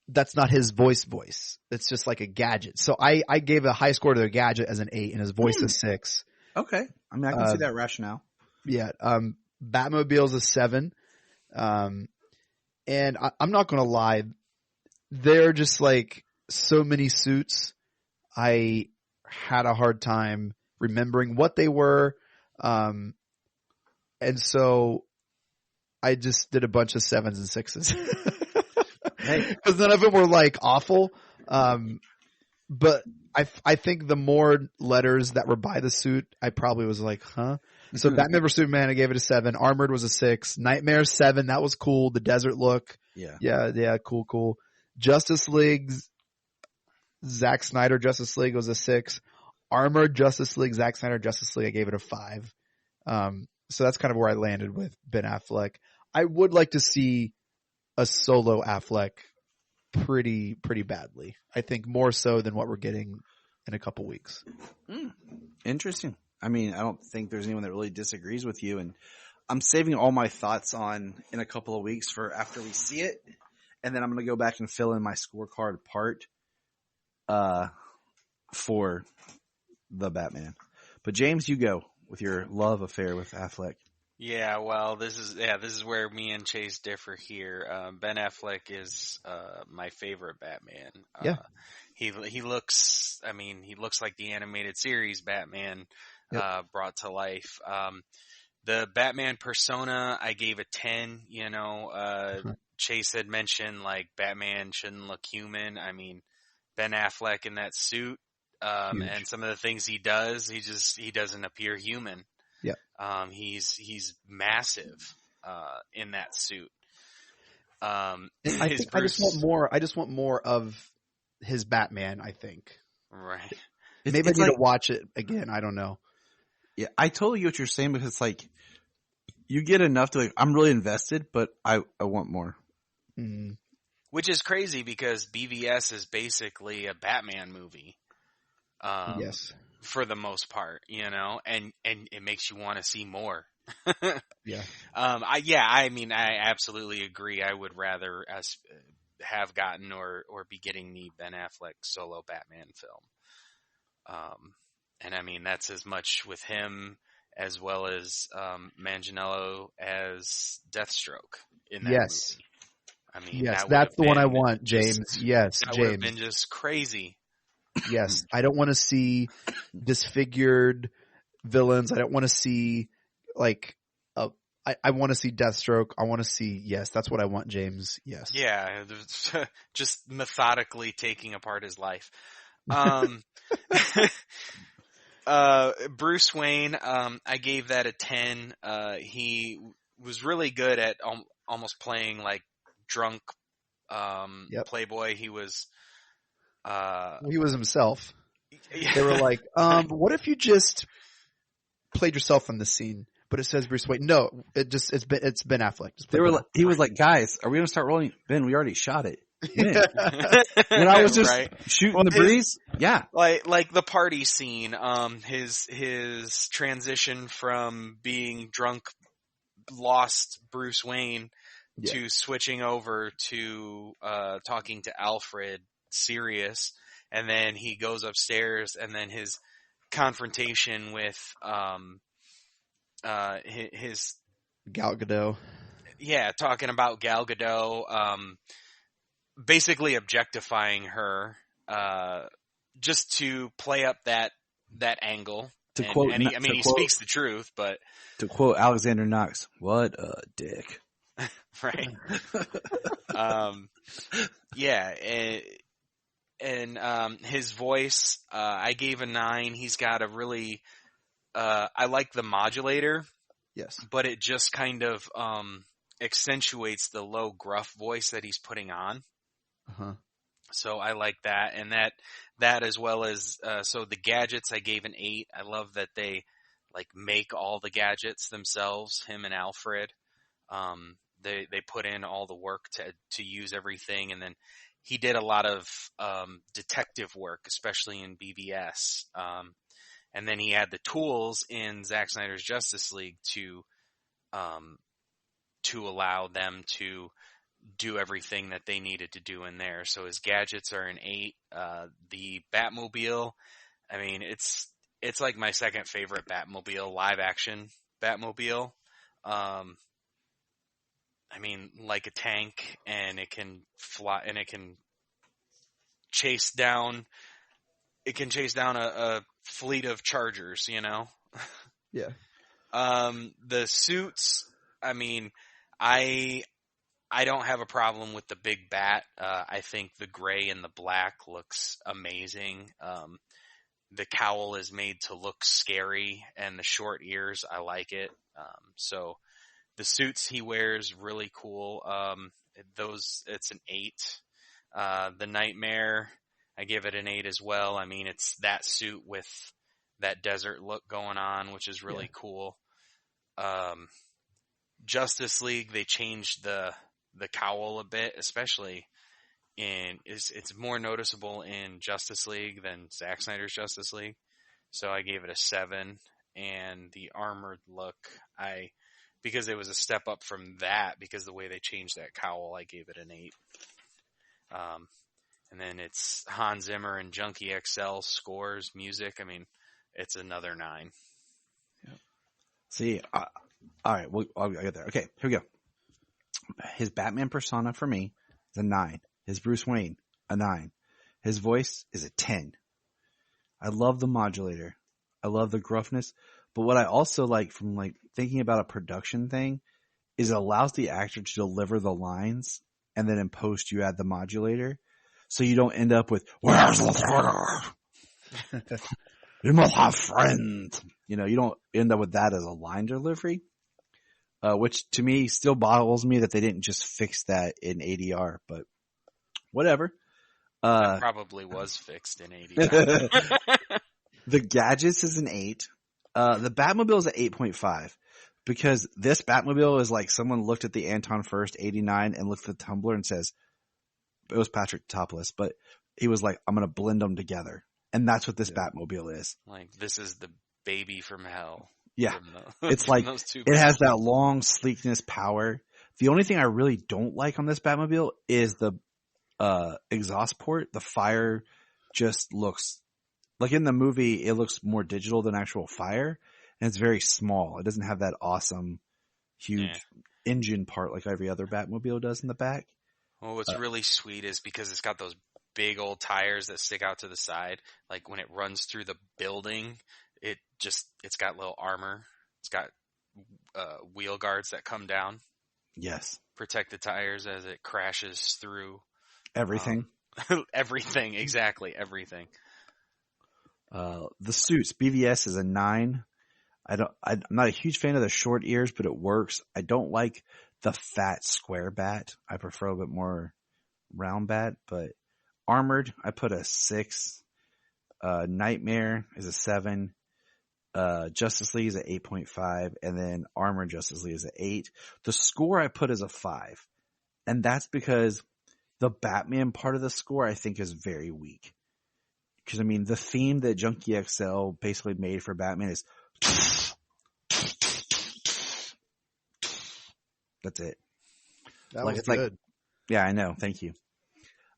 that's not his voice. It's just like a gadget. So I gave a high score to the gadget as an 8 and his voice a 6.
Okay. I mean, I can see that rationale.
Yeah. Batmobile's a 7. And I'm not going to lie. They're just like so many suits. I had a hard time remembering what they were. And so I just did a bunch of 7s and 6s. Because none of them were like awful. But I think the more letters that were by the suit, I probably was like, huh? So Batman vs Superman, I gave it a 7. Armored was a 6. Nightmare 7. That was cool. The desert look. Yeah. Cool. Justice League, Zack Snyder Justice League was a 6. Armored Justice League, Zack Snyder Justice League, I gave it a 5. So that's kind of where I landed with Ben Affleck. I would like to see a solo Affleck pretty badly. I think more so than what we're getting in a couple weeks.
Interesting. I mean, I don't think there's anyone that really disagrees with you, and I'm saving all my thoughts on in a couple of weeks for after we see it, and then I'm going to go back and fill in my scorecard part for the Batman. But James, you go with your love affair with Affleck.
Yeah, well, this is where me and Chase differ here. Ben Affleck is my favorite Batman.
Yeah.
He looks like the animated series Batman brought to life. The Batman persona, I gave a 10. Chase had mentioned like Batman shouldn't look human. I mean, Ben Affleck in that suit, and some of the things he does, he doesn't appear human.
Yeah.
He's massive, in that suit.
I just want more of his Batman, I think.
Right.
Maybe I need to watch it again. I don't know.
Yeah, I totally get what you're saying, because it's like you get enough to I'm really invested, but I want more.
Mm-hmm.
Which is crazy because BVS is basically a Batman movie.
Yes.
For the most part, and it makes you want to see more.
Yeah.
I absolutely agree. I would rather us have gotten or be getting the Ben Affleck solo Batman film. And I mean, that's as much with him as well as Manganiello as Deathstroke in that movie. I mean,
yes, that's the one I want, James. Yes,
that
James.
would have been just crazy.
Yes, I don't want to see disfigured villains. I don't want to see I want to see Deathstroke. I want to see, yes, that's what I want, James. Yes.
Yeah, just methodically taking apart his life. Bruce Wayne, I gave that a 10. He was really good at almost playing like drunk playboy. He was
himself. They were like, what if you just played yourself in the scene, but it says Bruce Wayne? No, it's Ben Affleck.
He was like, guys, are we gonna start rolling? Ben, we already shot it. When I was just shooting the breeze,
like the party scene, his transition from being drunk, lost Bruce Wayne to switching over to talking to Alfred serious, and then he goes upstairs, and then his confrontation with his
Gal Gadot.
Yeah, talking about Gal Gadot, basically objectifying her, just to play up that angle. He speaks the truth, but
to quote Alexander Knox, "What a dick."
Right. And his voice, I gave a 9. He's got a really, I like the modulator.
Yes.
But it just kind of accentuates the low gruff voice that he's putting on.
Uh-huh.
So I like that. And that as well as, so the gadgets, I gave an 8. I love that they like make all the gadgets themselves, him and Alfred. They put in all the work to use everything. And then he did a lot of detective work, especially in BVS. And then he had the tools in Zack Snyder's Justice League to allow them to do everything that they needed to do in there. So his gadgets are an 8. The Batmobile, I mean, it's like my second favorite Batmobile, live action Batmobile. I mean, like a tank, and it can fly, and it can chase down a fleet of Chargers,
Yeah.
The suits, I mean, I don't have a problem with the big bat. I think the gray and the black looks amazing. The cowl is made to look scary, and the short ears, I like it. So the suits he wears, really cool. It's an 8. The Nightmare, I give it an 8 as well. I mean, it's that suit with that desert look going on, which is really cool. Justice League, they changed the cowl a bit, especially it's more noticeable in Justice League than Zack Snyder's Justice League. So I gave it a 7. And the armored look, because it was a step up from that, because the way they changed that cowl, I gave it an 8. And then it's Hans Zimmer and Junkie XL scores, music. I mean, it's another 9.
Yep. See, all right, I'll get there. Okay, here we go. His Batman persona for me is a 9. His Bruce Wayne, a 9. His voice is a 10. I love the modulator. I love the gruffness. But what I also like from like thinking about a production thing is it allows the actor to deliver the lines, and then in post you add the modulator. So you don't end up with, "Where's the trigger? You must have friends." You don't end up with that as a line delivery. Which to me still boggles me that they didn't just fix that in ADR, but whatever.
That probably was fixed in ADR.
The gadgets is an 8. The Batmobile is an 8.5 because this Batmobile is like someone looked at the Anton First 89 and looked at the Tumblr and says, it was Patrick Topless, but he was like, "I'm going to blend them together." And that's what this Batmobile is.
Like, this is the baby from hell.
Yeah. It's like, it has that long sleekness power. The only thing I really don't like on this Batmobile is the exhaust port. The fire just looks like in the movie, it looks more digital than actual fire, and it's very small. It doesn't have that awesome, huge engine part like every other Batmobile does in the back.
Well, what's really sweet is because it's got those big old tires that stick out to the side. Like when it runs through the building, it's got little armor. It's got wheel guards that come down.
Yes.
Protect the tires as it crashes through.
Everything.
Everything. Exactly. Everything.
The suits, BVS is a 9. I'm not a huge fan of the short ears, but it works. I don't like the fat square bat. I prefer a bit more round bat, but armored, I put a 6. Nightmare is a 7. Justice League is an 8.5, and then Armored Justice League is an 8. The score I put is a 5, and that's because the Batman part of the score I think is very weak. Because, I mean, the theme that Junkie XL basically made for Batman is that's it.
That was good.
Yeah, I know. Thank you.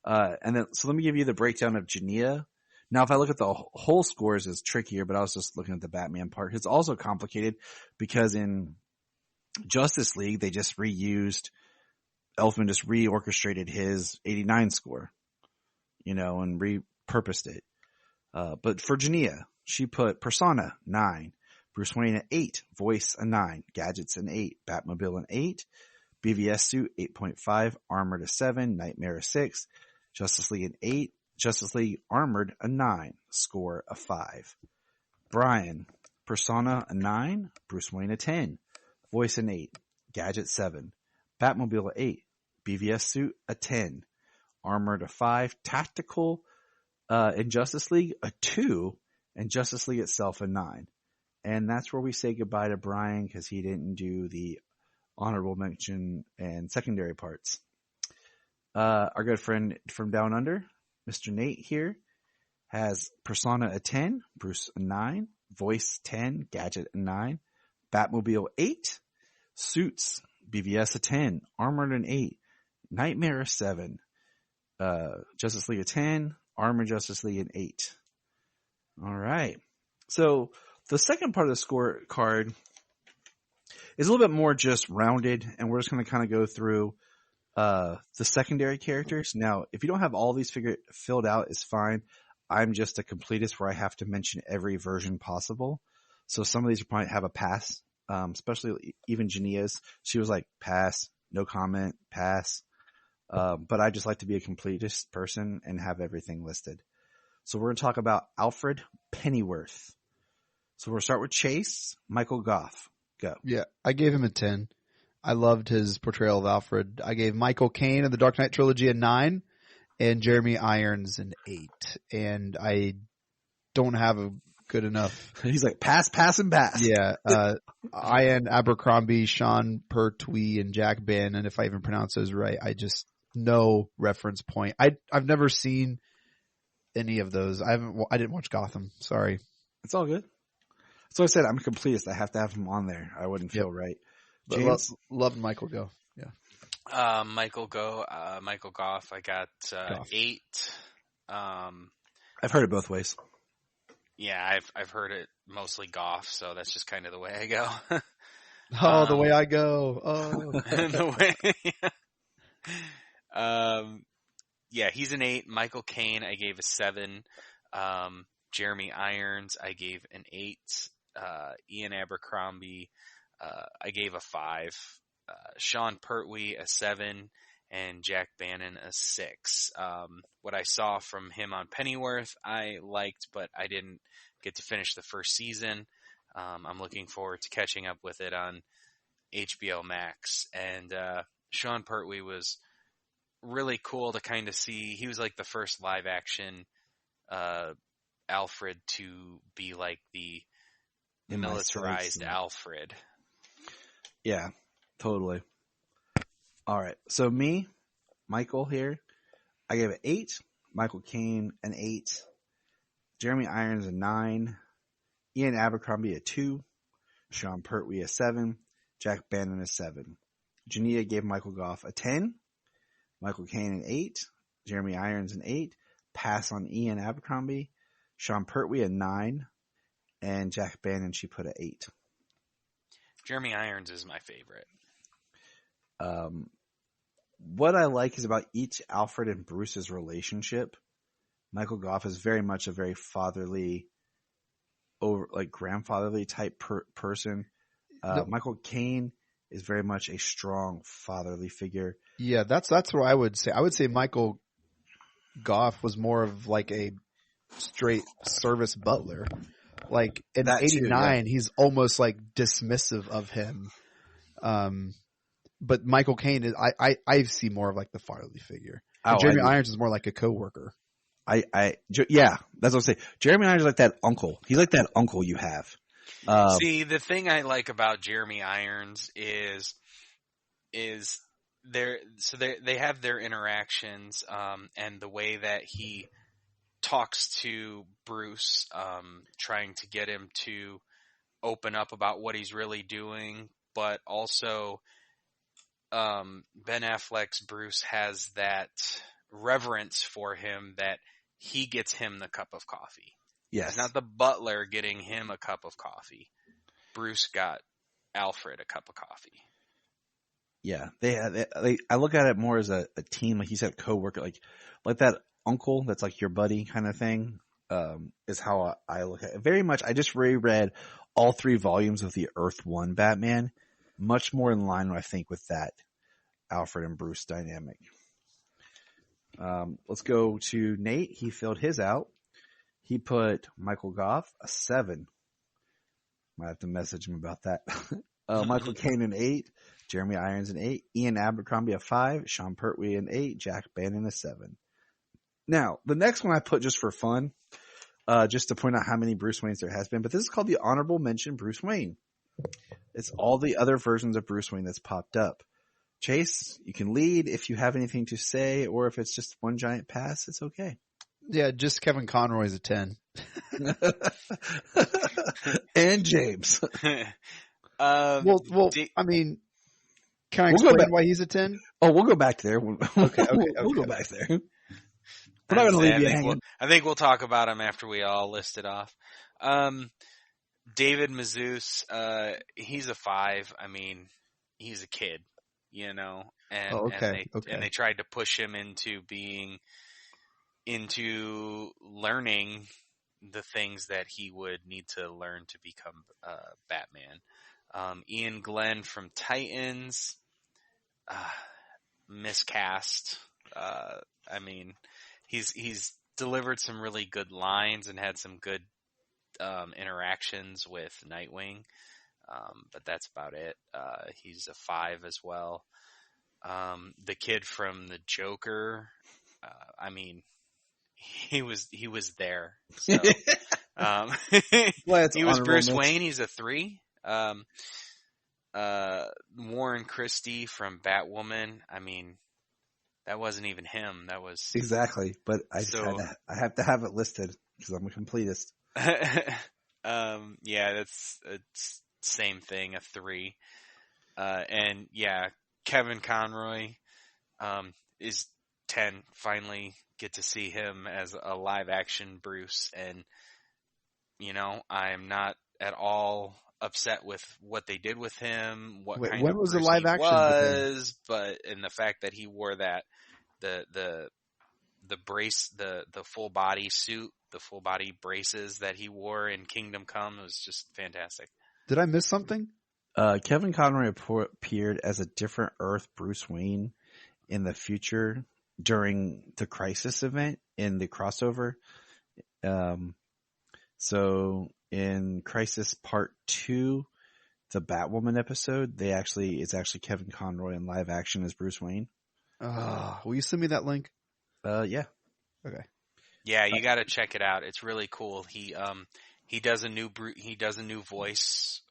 And then, so let me give you the breakdown of Genia. Now, if I look at the whole scores, it's trickier, but I was just looking at the Batman part. It's also complicated because in Justice League, they just Elfman just reorchestrated his 89 score, and repurposed it. But for Genia, she put Persona 9, Bruce Wayne an 8, Voice a 9, Gadgets an 8, Batmobile an 8, BVS suit 8.5, Armored a 7, Nightmare a 6, Justice League an 8, Justice League Armored a 9, Score a 5. Brian, Persona a 9, Bruce Wayne a 10, Voice an 8, Gadget 7, Batmobile a 8, BVS suit a 10, Armored a 5, Tactical in Justice League a 2, and Justice League itself a 9. And that's where we say goodbye to Brian because he didn't do the honorable mention and secondary parts. Our good friend from Down Under, Mr. Nate here, has Persona a 10, Bruce a 9, Voice 10, Gadget a 9, Batmobile 8, Suits, BVS a 10, Armored an 8, Nightmare a 7, Justice League a 10, Armored Justice League an 8. All right. So the second part of the scorecard is a little bit more just rounded, and we're just going to kind of go through the secondary characters. Now, if you don't have all these filled out, it's fine. I'm just a completist where I have to mention every version possible. So some of these probably have a pass, especially even Genia's. She was like, pass, no comment, pass. But I just like to be a completist person and have everything listed. So we're going to talk about Alfred Pennyworth. So we'll start with Chase, Michael Goff. Go.
Yeah, I gave him a 10. I loved his portrayal of Alfred. I gave Michael Caine of the Dark Knight trilogy a 9 and Jeremy Irons an 8. And I don't have a good enough.
He's like, pass, and pass.
Yeah. Ian Abercrombie, Sean Pertwee, and Jack Bannon, if I even pronounce those right. I just no reference point. I've never seen any of those. I didn't watch Gotham. Sorry.
It's all good. So I said I'm a completist. I have to have him on there. I wouldn't feel right.
James? Love Michael Go. Yeah.
Michael Goff. I got Goff. 8.
I've heard it both ways.
Yeah, I've heard it mostly Goff, so that's just kind of the way I go.
The way I go. Oh,
the way. Yeah, he's an 8. Michael Caine, I gave a 7. Jeremy Irons, I gave an 8. Ian Abercrombie, I gave a 5. Sean Pertwee, a 7. And Jack Bannon, a 6. What I saw from him on Pennyworth, I liked, but I didn't get to finish the first season. I'm looking forward to catching up with it on HBO Max. And Sean Pertwee was really cool to kind of see. He was like the first live action Alfred to be like the militarized Alfred.
Yeah, totally. All right. So me, Michael here, I gave it 8. Michael Caine, an 8. Jeremy Irons, a 9. Ian Abercrombie, a 2. Sean Pertwee, a 7. Jack Bannon, a 7. Janita gave Michael Goff a 10. Michael Caine, an 8. Jeremy Irons, an 8. Pass on Ian Abercrombie. Sean Pertwee, a 9. And Jack Bannon, she put an 8.
Jeremy Irons is my favorite.
What I like is about each Alfred and Bruce's relationship. Michael Goff is very much a very fatherly, grandfatherly type person. Michael Caine is very much a strong fatherly figure.
Yeah, that's what I would say. I would say Michael Goff was more of like a straight service butler. Like in '89, he's almost like dismissive of him. But Michael Caine is I see more of like the fatherly figure. Jeremy Irons is more like a coworker.
Yeah, that's what I'm saying. Jeremy Irons is like that uncle. He's like that uncle you have.
See, the thing I like about Jeremy Irons is they have their interactions, and the way that he talks to Bruce, trying to get him to open up about what he's really doing, but also Ben Affleck's Bruce has that reverence for him that he gets him the cup of coffee.
Yes.
It's not the butler getting him a cup of coffee. Bruce got Alfred a cup of coffee.
Yeah. I look at it more as a team, like you said, co-worker, like that uncle that's like your buddy kind of thing, is how I look at it. Very much, I just reread all 3 volumes of the Earth 1 Batman, much more in line, I think, with that Alfred and Bruce dynamic. Let's go to Nate. He filled his out. He put Michael Goff a 7. Might have to message him about that. Michael Caine an 8. Jeremy Irons an 8. Ian Abercrombie a 5. Sean Pertwee an 8. Jack Bannon a 7. Now, the next one I put just for fun, just to point out how many Bruce Waynes there has been, but this is called the Honorable Mention Bruce Wayne. It's all the other versions of Bruce Wayne that's popped up. Chase, you can lead if you have anything to say, or if it's just one giant pass, it's okay.
Yeah, just Kevin Conroy's a 10.
And James.
I mean, can I explain why he's a 10?
Oh, we'll go back there. Okay. We'll go back there. We're not going to leave you hanging.
I think we'll talk about him after we all list it off. David Mazouz, he's a 5. I mean, he's a kid, you know, and they tried to push him into learning the things that he would need to learn to become Batman. Ian Glenn from Titans, miscast. I mean, he's delivered some really good lines and had some good interactions with Nightwing, but that's about it. He's a 5 as well. The kid from the Joker, I mean, he was there. So, He was Bruce Wayne. He's a 3. Warren Christie from Batwoman. I mean, that wasn't even him. That was
exactly. But I have to have it listed because I'm a completist.
Yeah, it's same thing. A 3. And yeah, Kevin Conroy is 10. Finally get to see him as a live action Bruce, and I'm not at all upset with what they did with him. When was the live action was, but in the fact that he wore that the brace, the full body suit, the full body braces that he wore in Kingdom Come was just fantastic.
Did I miss something?
Kevin Conroy appeared as a different Earth Bruce Wayne in the future during the Crisis event in the crossover. So in Crisis Part 2, the Batwoman episode, it's actually Kevin Conroy in live action as Bruce Wayne.
Will you send me that link?
Yeah.
Okay.
Yeah, you got to check it out. It's really cool. He does a new voice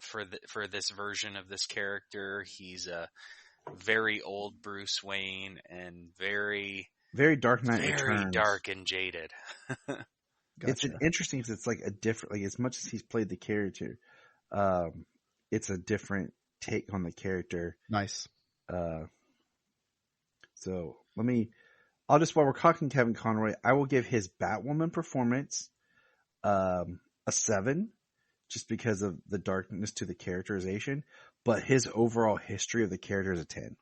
for this version of this character. He's a very old Bruce Wayne and very
Dark Knight Returns.
Very dark and jaded.
Gotcha. It's interesting because it's like a different, as much as he's played the character, it's a different take on the character.
Nice.
So while we're talking Kevin Conroy, I will give his Batwoman performance a 7, just because of the darkness to the characterization. But his overall history of the character is a 10.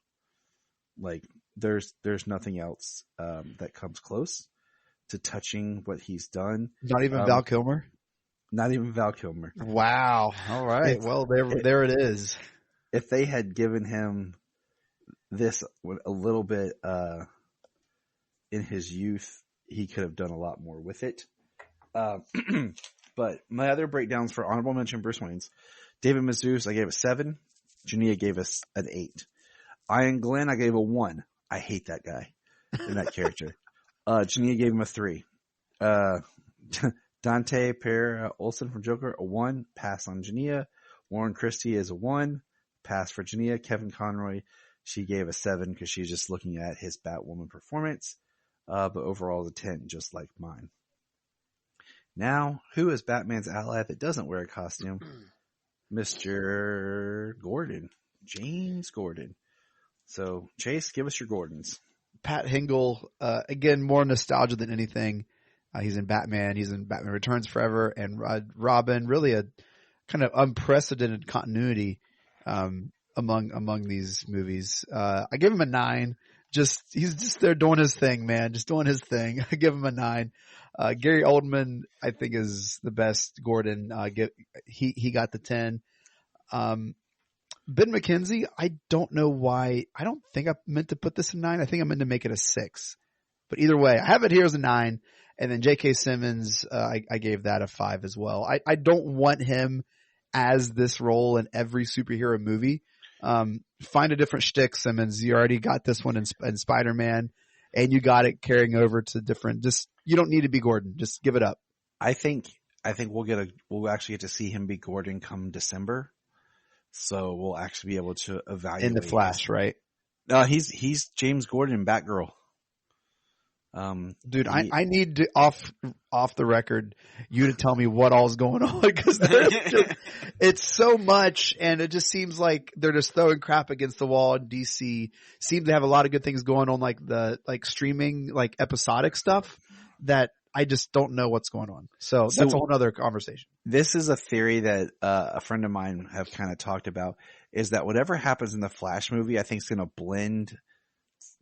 Like there's nothing else that comes close to touching what he's done.
Not even Val Kilmer?
Not even Val Kilmer.
Wow. All right. Well, there it is.
If they had given him this a little bit in his youth, he could have done a lot more with it. But my other breakdowns for honorable mention Bruce Wayne's. David Mazouz, I gave a 7. Jania gave us an 8. Ian Glenn, I gave a 1. I hate that guy in that character. Jania gave him a 3. Dante Pereira Olsen from Joker, a 1. Pass on Jania. Warren Christie is a 1. Pass for Jania. Kevin Conroy, she gave a 7 because she's just looking at his Batwoman performance. But overall, a 10, just like mine. Now, who is Batman's ally that doesn't wear a costume? Mr. Gordon. James Gordon. So, Chase, give us your Gordons.
Pat Hingle, again, more nostalgia than anything. He's in Batman. He's in Batman Returns Forever. And Robin, really a kind of unprecedented continuity among these movies. I give him a 9. He's just there doing his thing, man. Just doing his thing. I give him a 9. Gary Oldman, I think, is the best Gordon. He got the 10. Ben McKenzie, I don't know why. I don't think I meant to put this a 9. I think I meant to make it a 6. But either way, I have it here as a 9. And then J.K. Simmons, I gave that a 5 as well. I don't want him as this role in every superhero movie. Find a different shtick, Simmons. You already got this one in Spider-Man, and you got it carrying over to different. You don't need to be Gordon. Just give it up.
I think we'll actually get to see him be Gordon come December. So we'll actually be able to evaluate
in the Flash, right?
No, he's James Gordon in Batgirl.
Dude, I need to off the record you to tell me what all's going on, because it's so much, and it just seems like they're just throwing crap against the wall. And DC seem to have a lot of good things going on, like streaming, like episodic stuff that I just don't know what's going on. So that's a whole other conversation.
This is a theory that a friend of mine have kind of talked about, is that whatever happens in the Flash movie, I think is going to blend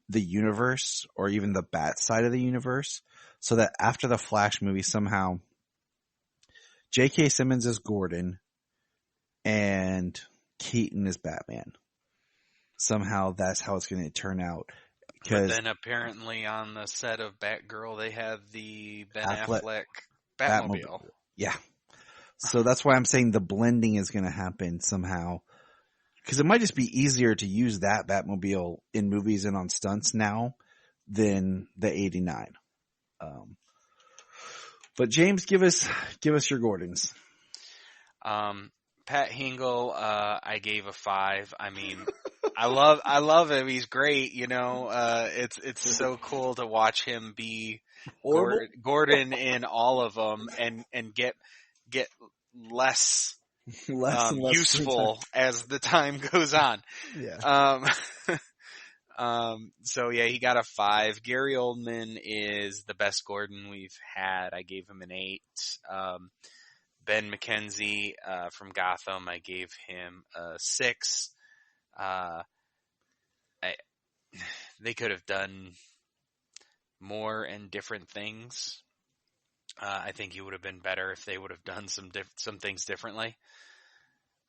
the universe, or even the Bat side of the universe, so that after the Flash movie, somehow J.K. Simmons is Gordon and Keaton is Batman. Somehow that's how it's going to turn out.
But then apparently on the set of Batgirl, they have the Ben Affleck Batmobile.
Yeah. So that's why I'm saying the blending is going to happen somehow. Because it might just be easier to use that Batmobile in movies and on stunts now than the 89. But James, give us your Gordons.
Pat Hingle, I gave a 5. I mean, I love him. He's great. You know, it's so cool to watch him be Gordon in all of them and get less useful as the time goes on.
Yeah.
So yeah, he got a 5. Gary Oldman is the best Gordon we've had. I gave him an 8. Ben McKenzie, from Gotham, I gave him a 6. They could have done more and different things. I think he would have been better if they would have done some things differently.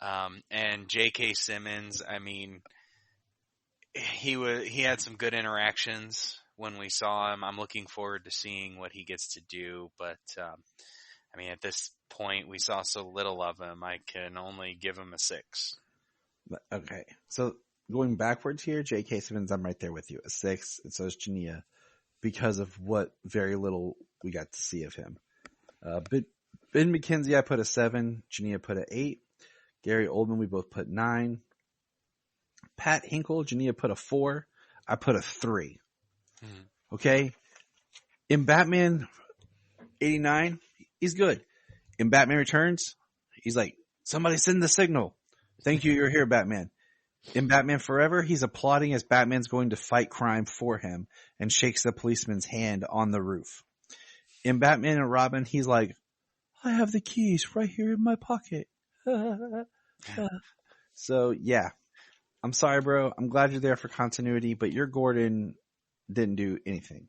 And J.K. Simmons, I mean, he had some good interactions when we saw him. I'm looking forward to seeing what he gets to do, but I mean, at this point, we saw so little of him. I can only give him a 6.
Okay, so going backwards here, J.K. Simmons, I'm right there with you, a 6, and so is Jania, because of what very little we got to see of him. Ben McKenzie, I put a 7. Jania put an 8. Gary Oldman, we both put 9. Pat Hinkle, Jania put a 4. I put a 3. Okay? In Batman 89, he's good. In Batman Returns, he's like, somebody send the signal. Thank you, you're here, Batman. In Batman Forever, he's applauding as Batman's going to fight crime for him and shakes the policeman's hand on the roof. In Batman and Robin, he's like, I have the keys right here in my pocket. So, yeah. I'm sorry, bro. I'm glad you're there for continuity, but your Gordon didn't do anything.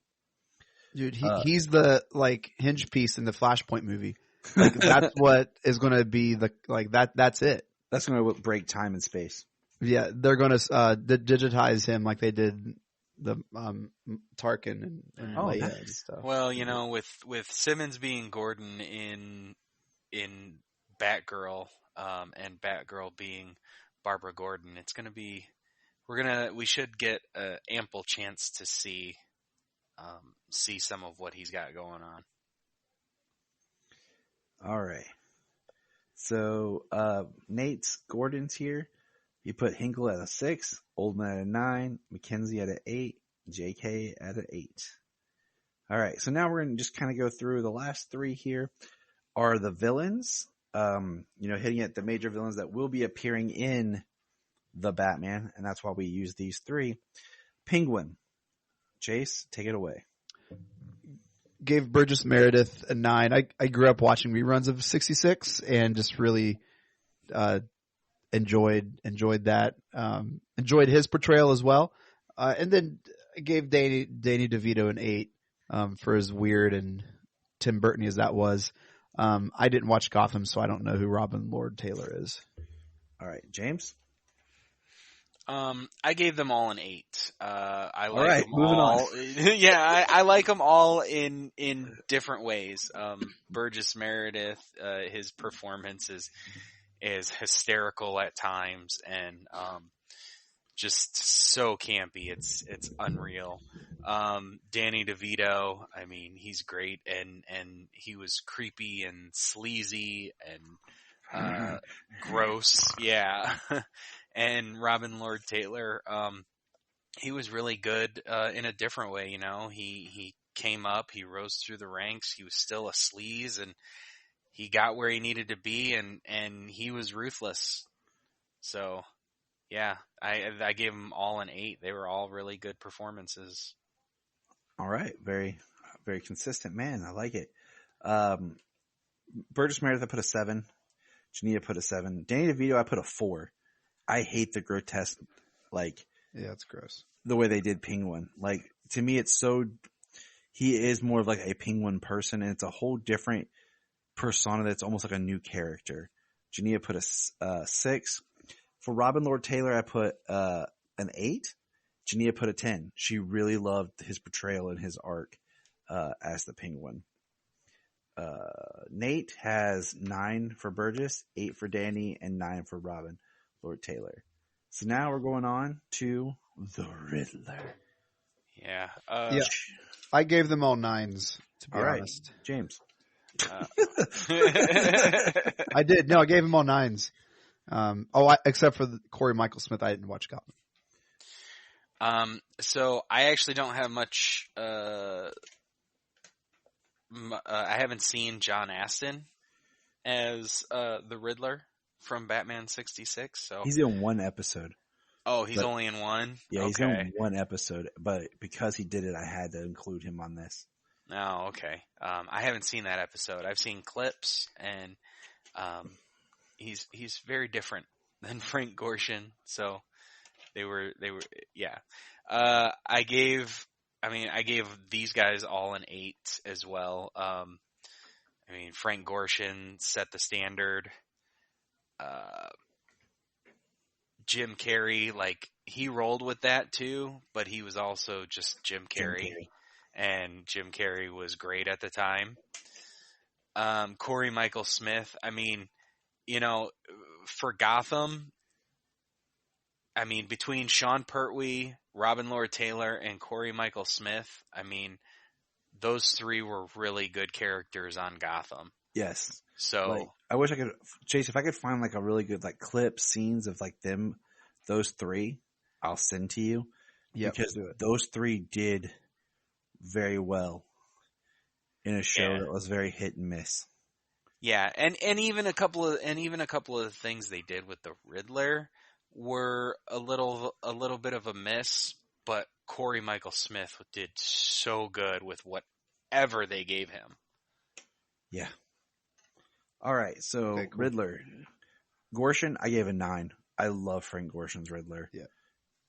Dude, he's the, like, hinge piece in the Flashpoint movie. Like, that's what is going to be that's it.
That's going to break time and space.
Yeah, they're going to digitize him like they did the Tarkin and Leia and stuff.
Well, you know, with Simmons being Gordon in Batgirl, and Batgirl being Barbara Gordon, it's going to be we should get an ample chance to see some of what he's got going on.
All right. So Nate's Gordon's here. You put Hinkle at a 6, Oldman at a 9, McKenzie at an 8, JK at an 8. All right. So now we're going to just kind of go through the last 3 here are the villains. Hitting at the major villains that will be appearing in the Batman, and that's why we use these 3. Penguin. Chase, take it away.
Gave Burgess Meredith a 9. I grew up watching reruns of 66 and just really enjoyed that. Enjoyed his portrayal as well. And then I gave Danny DeVito an 8 for as weird and Tim Burton as that was. I didn't watch Gotham, so I don't know who Robin Lord Taylor is.
All right, James?
I gave them all an 8. I like
all right,
them
moving
all.
On.
Yeah, I like them all in different ways. Burgess Meredith, his performance is hysterical at times and just so campy. It's unreal. Danny DeVito, I mean, he's great and he was creepy and sleazy and gross. Yeah. And Robin Lord Taylor, he was really good in a different way, you know. He came up, he rose through the ranks, he was still a sleaze and he got where he needed to be and he was ruthless. So yeah, I gave them all an 8. They were all really good performances.
All right. Very, very consistent, man. I like it. Burgess Meredith, I put a 7. Jania put a 7. Danny DeVito, I put a 4. I hate the grotesque,
yeah, it's gross.
The way they did Penguin. Like, to me, he is more of like a Penguin person and it's a whole different persona that's almost like a new character. Jania put a 6. For Robin Lord Taylor, I put an 8. Jania put a 10. She really loved his portrayal and his arc as the Penguin. Nate has 9 for Burgess, 8 for Danny, and 9 for Robin Lord Taylor. So now we're going on to the Riddler.
Yeah.
I gave them all 9s, to be honest.
James.
I did. No, I gave him all 9s. Except for Corey Michael Smith, I didn't watch Gotham.
So I actually don't have much. I haven't seen John Astin as the Riddler from Batman 66. So
he's in one episode.
Oh, he's only in one?
Yeah, okay. He's in one episode, but because he did it, I had to include him on this.
Oh, okay. I haven't seen that episode. I've seen clips, and he's very different than Frank Gorshin. So they were yeah. I gave these guys all an 8 as well. Frank Gorshin set the standard. Jim Carrey, he rolled with that too, but he was also just Jim Carrey. And Jim Carrey was great at the time. Corey Michael Smith, for Gotham, between Sean Pertwee, Robin Lord Taylor, and Corey Michael Smith, those 3 were really good characters on Gotham.
Yes.
So
I wish I could, Chase, if I could find a really good clip scenes of them, those 3, I'll send to you.
Yeah.
Because those 3 did very well in a show that was very hit and miss.
Yeah, and even a couple of the things they did with the Riddler were a little bit of a miss, but Corey Michael Smith did so good with whatever they gave him.
Yeah. All right, so okay, cool. Riddler. Gorshin, I gave a 9. I love Frank Gorshin's Riddler.
Yeah.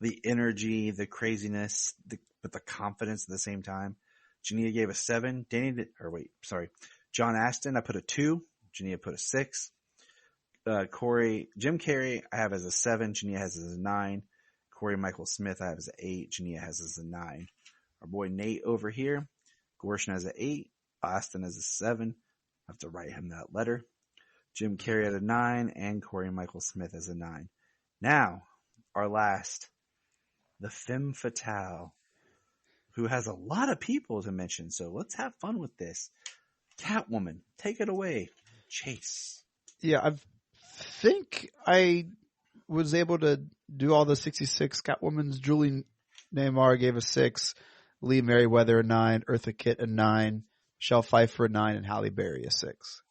The energy, the craziness, but the confidence at the same time. Jania gave a 7. John Astin, I put a 2. Jania put a 6. Jim Carrey, I have as a 7. Jania has as a 9. Corey Michael Smith, I have as an 8. Jania has as a 9. Our boy Nate over here, Gorshin has an 8. Astin has a 7. I have to write him that letter. Jim Carrey at a 9, and Corey Michael Smith as a 9. Now, our last, the femme fatale, who has a lot of people to mention, so let's have fun with this. Catwoman, take it away. Chase.
Yeah, I think I was able to do all the 66 Catwomans. Julie Neymar gave a 6, Lee Merriweather a 9, Eartha Kitt a 9, Michelle Pfeiffer a 9, and Halle Berry a 6.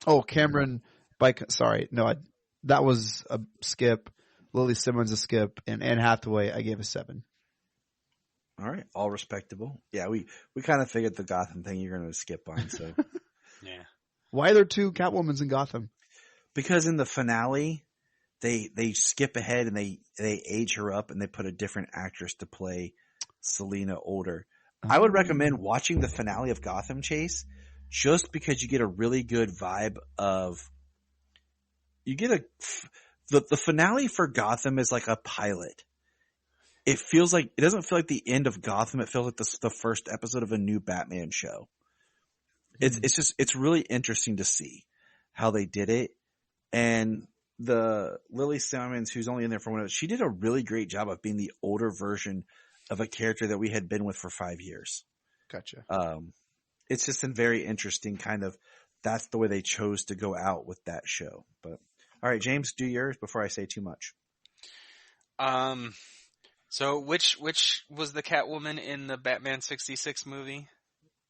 Oh, Cameron that was a skip. Lily Simmons a skip, and Anne Hathaway I gave a 7.
All right, all respectable. Yeah, we kind of figured the Gotham thing you're going to skip on. So,
yeah.
Why are there 2 Catwomans in Gotham?
Because in the finale, they skip ahead and they age her up and they put a different actress to play Selena older. I would recommend watching the finale of Gotham, Chase, just because you get a really good vibe of. You get the finale for Gotham is like a pilot. It doesn't feel like the end of Gotham. It feels like the first episode of a new Batman show. It's really interesting to see how they did it. And the Lily Simmons, who's only in there for 1 she did a really great job of being the older version of a character that we had been with for 5 years.
Gotcha.
It's just a very interesting kind of, that's the way they chose to go out with that show. But all right, James, do yours before I say too much.
So which was the Catwoman in the Batman 66 movie?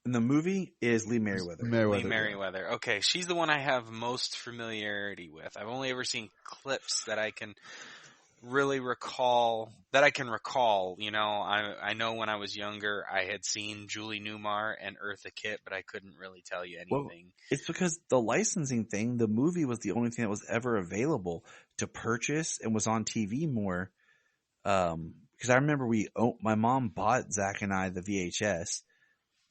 In the movie is Lee Merriweather.
Lee Merriweather. Okay, she's the one I have most familiarity with. I've only ever seen clips that I can really recall. You know, I know when I was younger, I had seen Julie Newmar and Eartha Kitt, but I couldn't really tell you anything.
Well, it's because the licensing thing, the movie was the only thing that was ever available to purchase and was on TV more. Because I remember my mom bought Zach and I the VHS,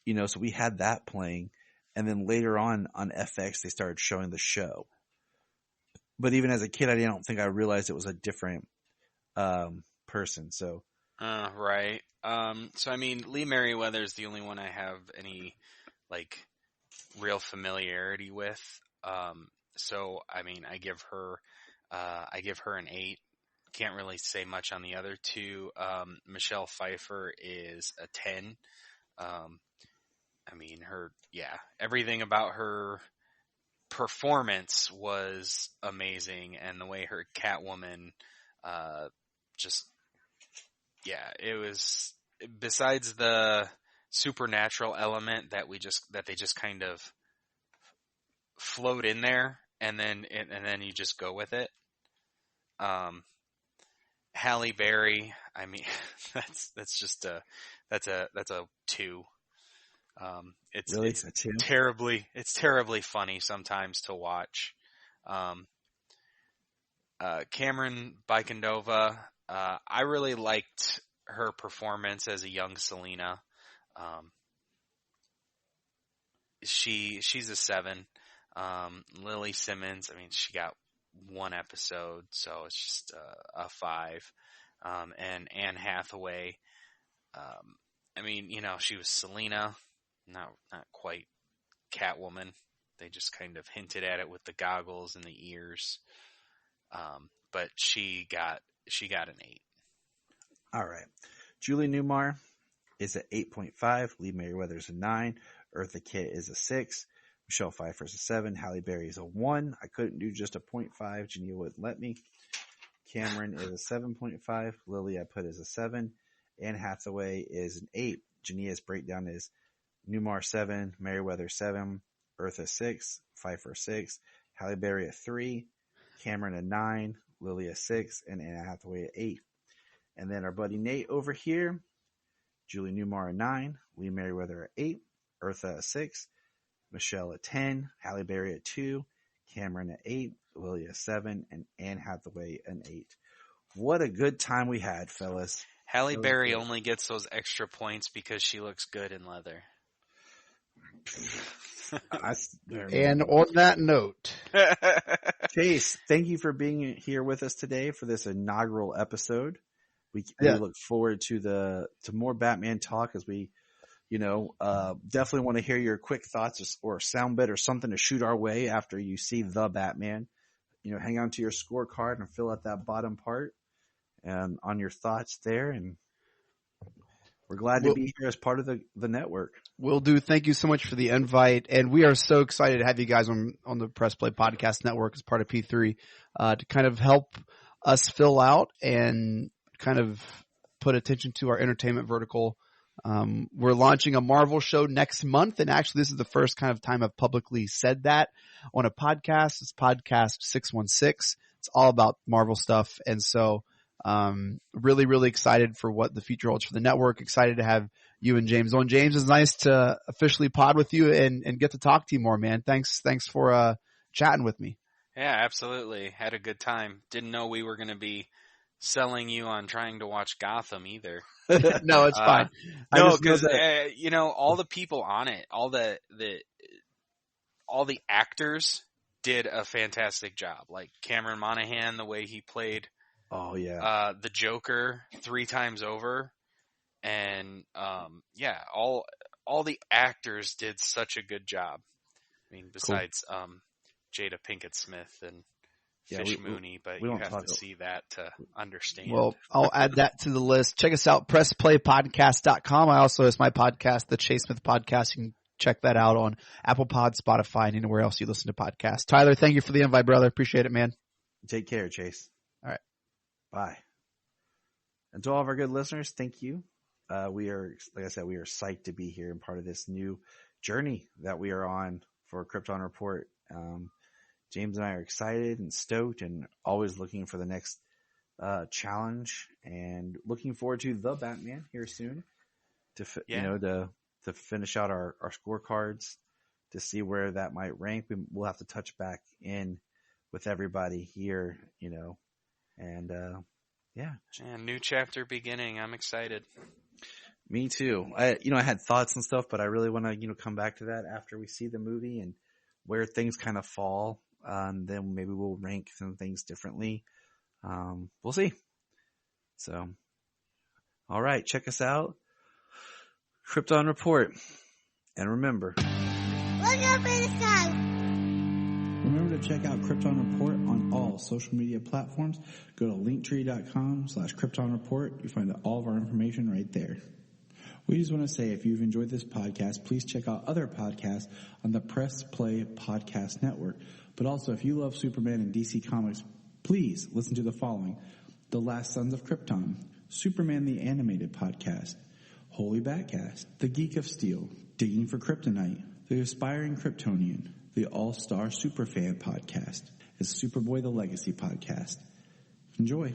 you know, so we had that playing. And then later on FX, they started showing the show. But even as a kid, I don't think I realized it was a different person. So,
right. So I mean, Lee Merriweather is the only one I have any real familiarity with. So I mean, I give her an 8. Can't really say much on the other 2. Michelle Pfeiffer is a 10. I mean, everything about her performance was amazing, and the way her Catwoman, it was, besides the supernatural element that they just kind of float in there, and then you just go with it. Halle Berry, I mean, that's a 2. It's
really? It's a 2?
It's terribly funny sometimes to watch. Cameron Bikendova, I really liked her performance as a young Selena. She's a 7. Lily Simmons, I mean, she got 1 episode, so it's just a 5. And Anne Hathaway, I mean, she was Selena, not quite Catwoman. They just kind of hinted at it with the goggles and the ears. But she got an 8.
All right. Julie Newmar is at 8.5. Lee Merriweather's a 9. Eartha Kitt is a 6. Michelle Pfeiffer's a 7. Halle Berry is a 1. I couldn't do just a 0.5. Jania wouldn't let me. Cameron is a 7.5. Lily I put as a 7. Anne Hathaway is an 8. Jania's breakdown is Newmar 7, Merriweather 7, Eartha 6, Pfeiffer 6, Halle Berry a 3, Cameron a 9, Lily a 6, and Anne Hathaway a 8. And then our buddy Nate over here, Julie Newmar a 9, Lee Merriweather a 8, Eartha a 6, Michelle a 10, Halle Berry a 2, Cameron a 8, Lily a 7, and Anne Hathaway an 8. What a good time we had, fellas.
Halle Berry only gets those extra points because she looks good in leather.
And on that note,
Chase, thank you for being here with us today for this inaugural episode. We look forward to more Batman talk, as we, definitely want to hear your quick thoughts or sound bit or something to shoot our way after you see the Batman. Hang on to your scorecard and fill out that bottom part and on your thoughts there. And we're glad to be here as part of the network.
Will do. Thank you so much for the invite. And we are so excited to have you guys on the Press Play Podcast Network as part of P3 to kind of help us fill out and kind of put attention to our entertainment vertical. We're launching a Marvel show next month. And actually, this is the first kind of time I've publicly said that on a podcast. It's Podcast 616. It's all about Marvel stuff. And so really, really excited for what the future holds for the network. Excited to have you and James on. James, it's nice to officially pod with you and get to talk to you more, man. Thanks for chatting with me.
Yeah, absolutely. Had a good time. Didn't know we were going to be selling you on trying to watch Gotham either.
No, it's fine.
No, because all the people on it, all the actors did a fantastic job. Like Cameron Monaghan, the way he played.
Oh yeah.
The Joker 3 times over, and all the actors did such a good job. I mean, besides Jada Pinkett Smith and Fish Mooney, but you have to see that to understand.
Well, I'll add that to the list. Check us out, PressPlayPodcast.com. I also host my podcast, the Chase Smith Podcast. You can check that out on Apple Pod, Spotify, and anywhere else you listen to podcasts. Tyler, thank you for the invite, brother. Appreciate it, man.
Take care, Chase.
All right.
Bye. And to all of our good listeners, thank you. We are, like I said, we are psyched to be here and part of this new journey that we are on for Krypton Report. James and I are excited and stoked and always looking for the next challenge and looking forward to the Batman here soon to finish out our scorecards to see where that might rank. We'll have to touch back in with everybody here, and
new chapter beginning. I'm excited.
Me too. I had thoughts and stuff, but I really want to, come back to that after we see the movie and where things kind of fall. Then maybe we'll rank some things differently. We'll see. So, all right, check us out. Krypton Report. And remember,
look up in the sky.
Remember to check out Krypton Report on all social media platforms. Go to linktree.com/Krypton Report. You find all of our information right there. We just want to say if you've enjoyed this podcast, please check out other podcasts on the Press Play Podcast Network. But also, if you love Superman and DC Comics, please listen to the following: The Last Sons of Krypton, Superman the Animated Podcast, Holy Batcast, The Geek of Steel, Digging for Kryptonite, The Aspiring Kryptonian, The All-Star Superfan Podcast, and Superboy the Legacy Podcast. Enjoy.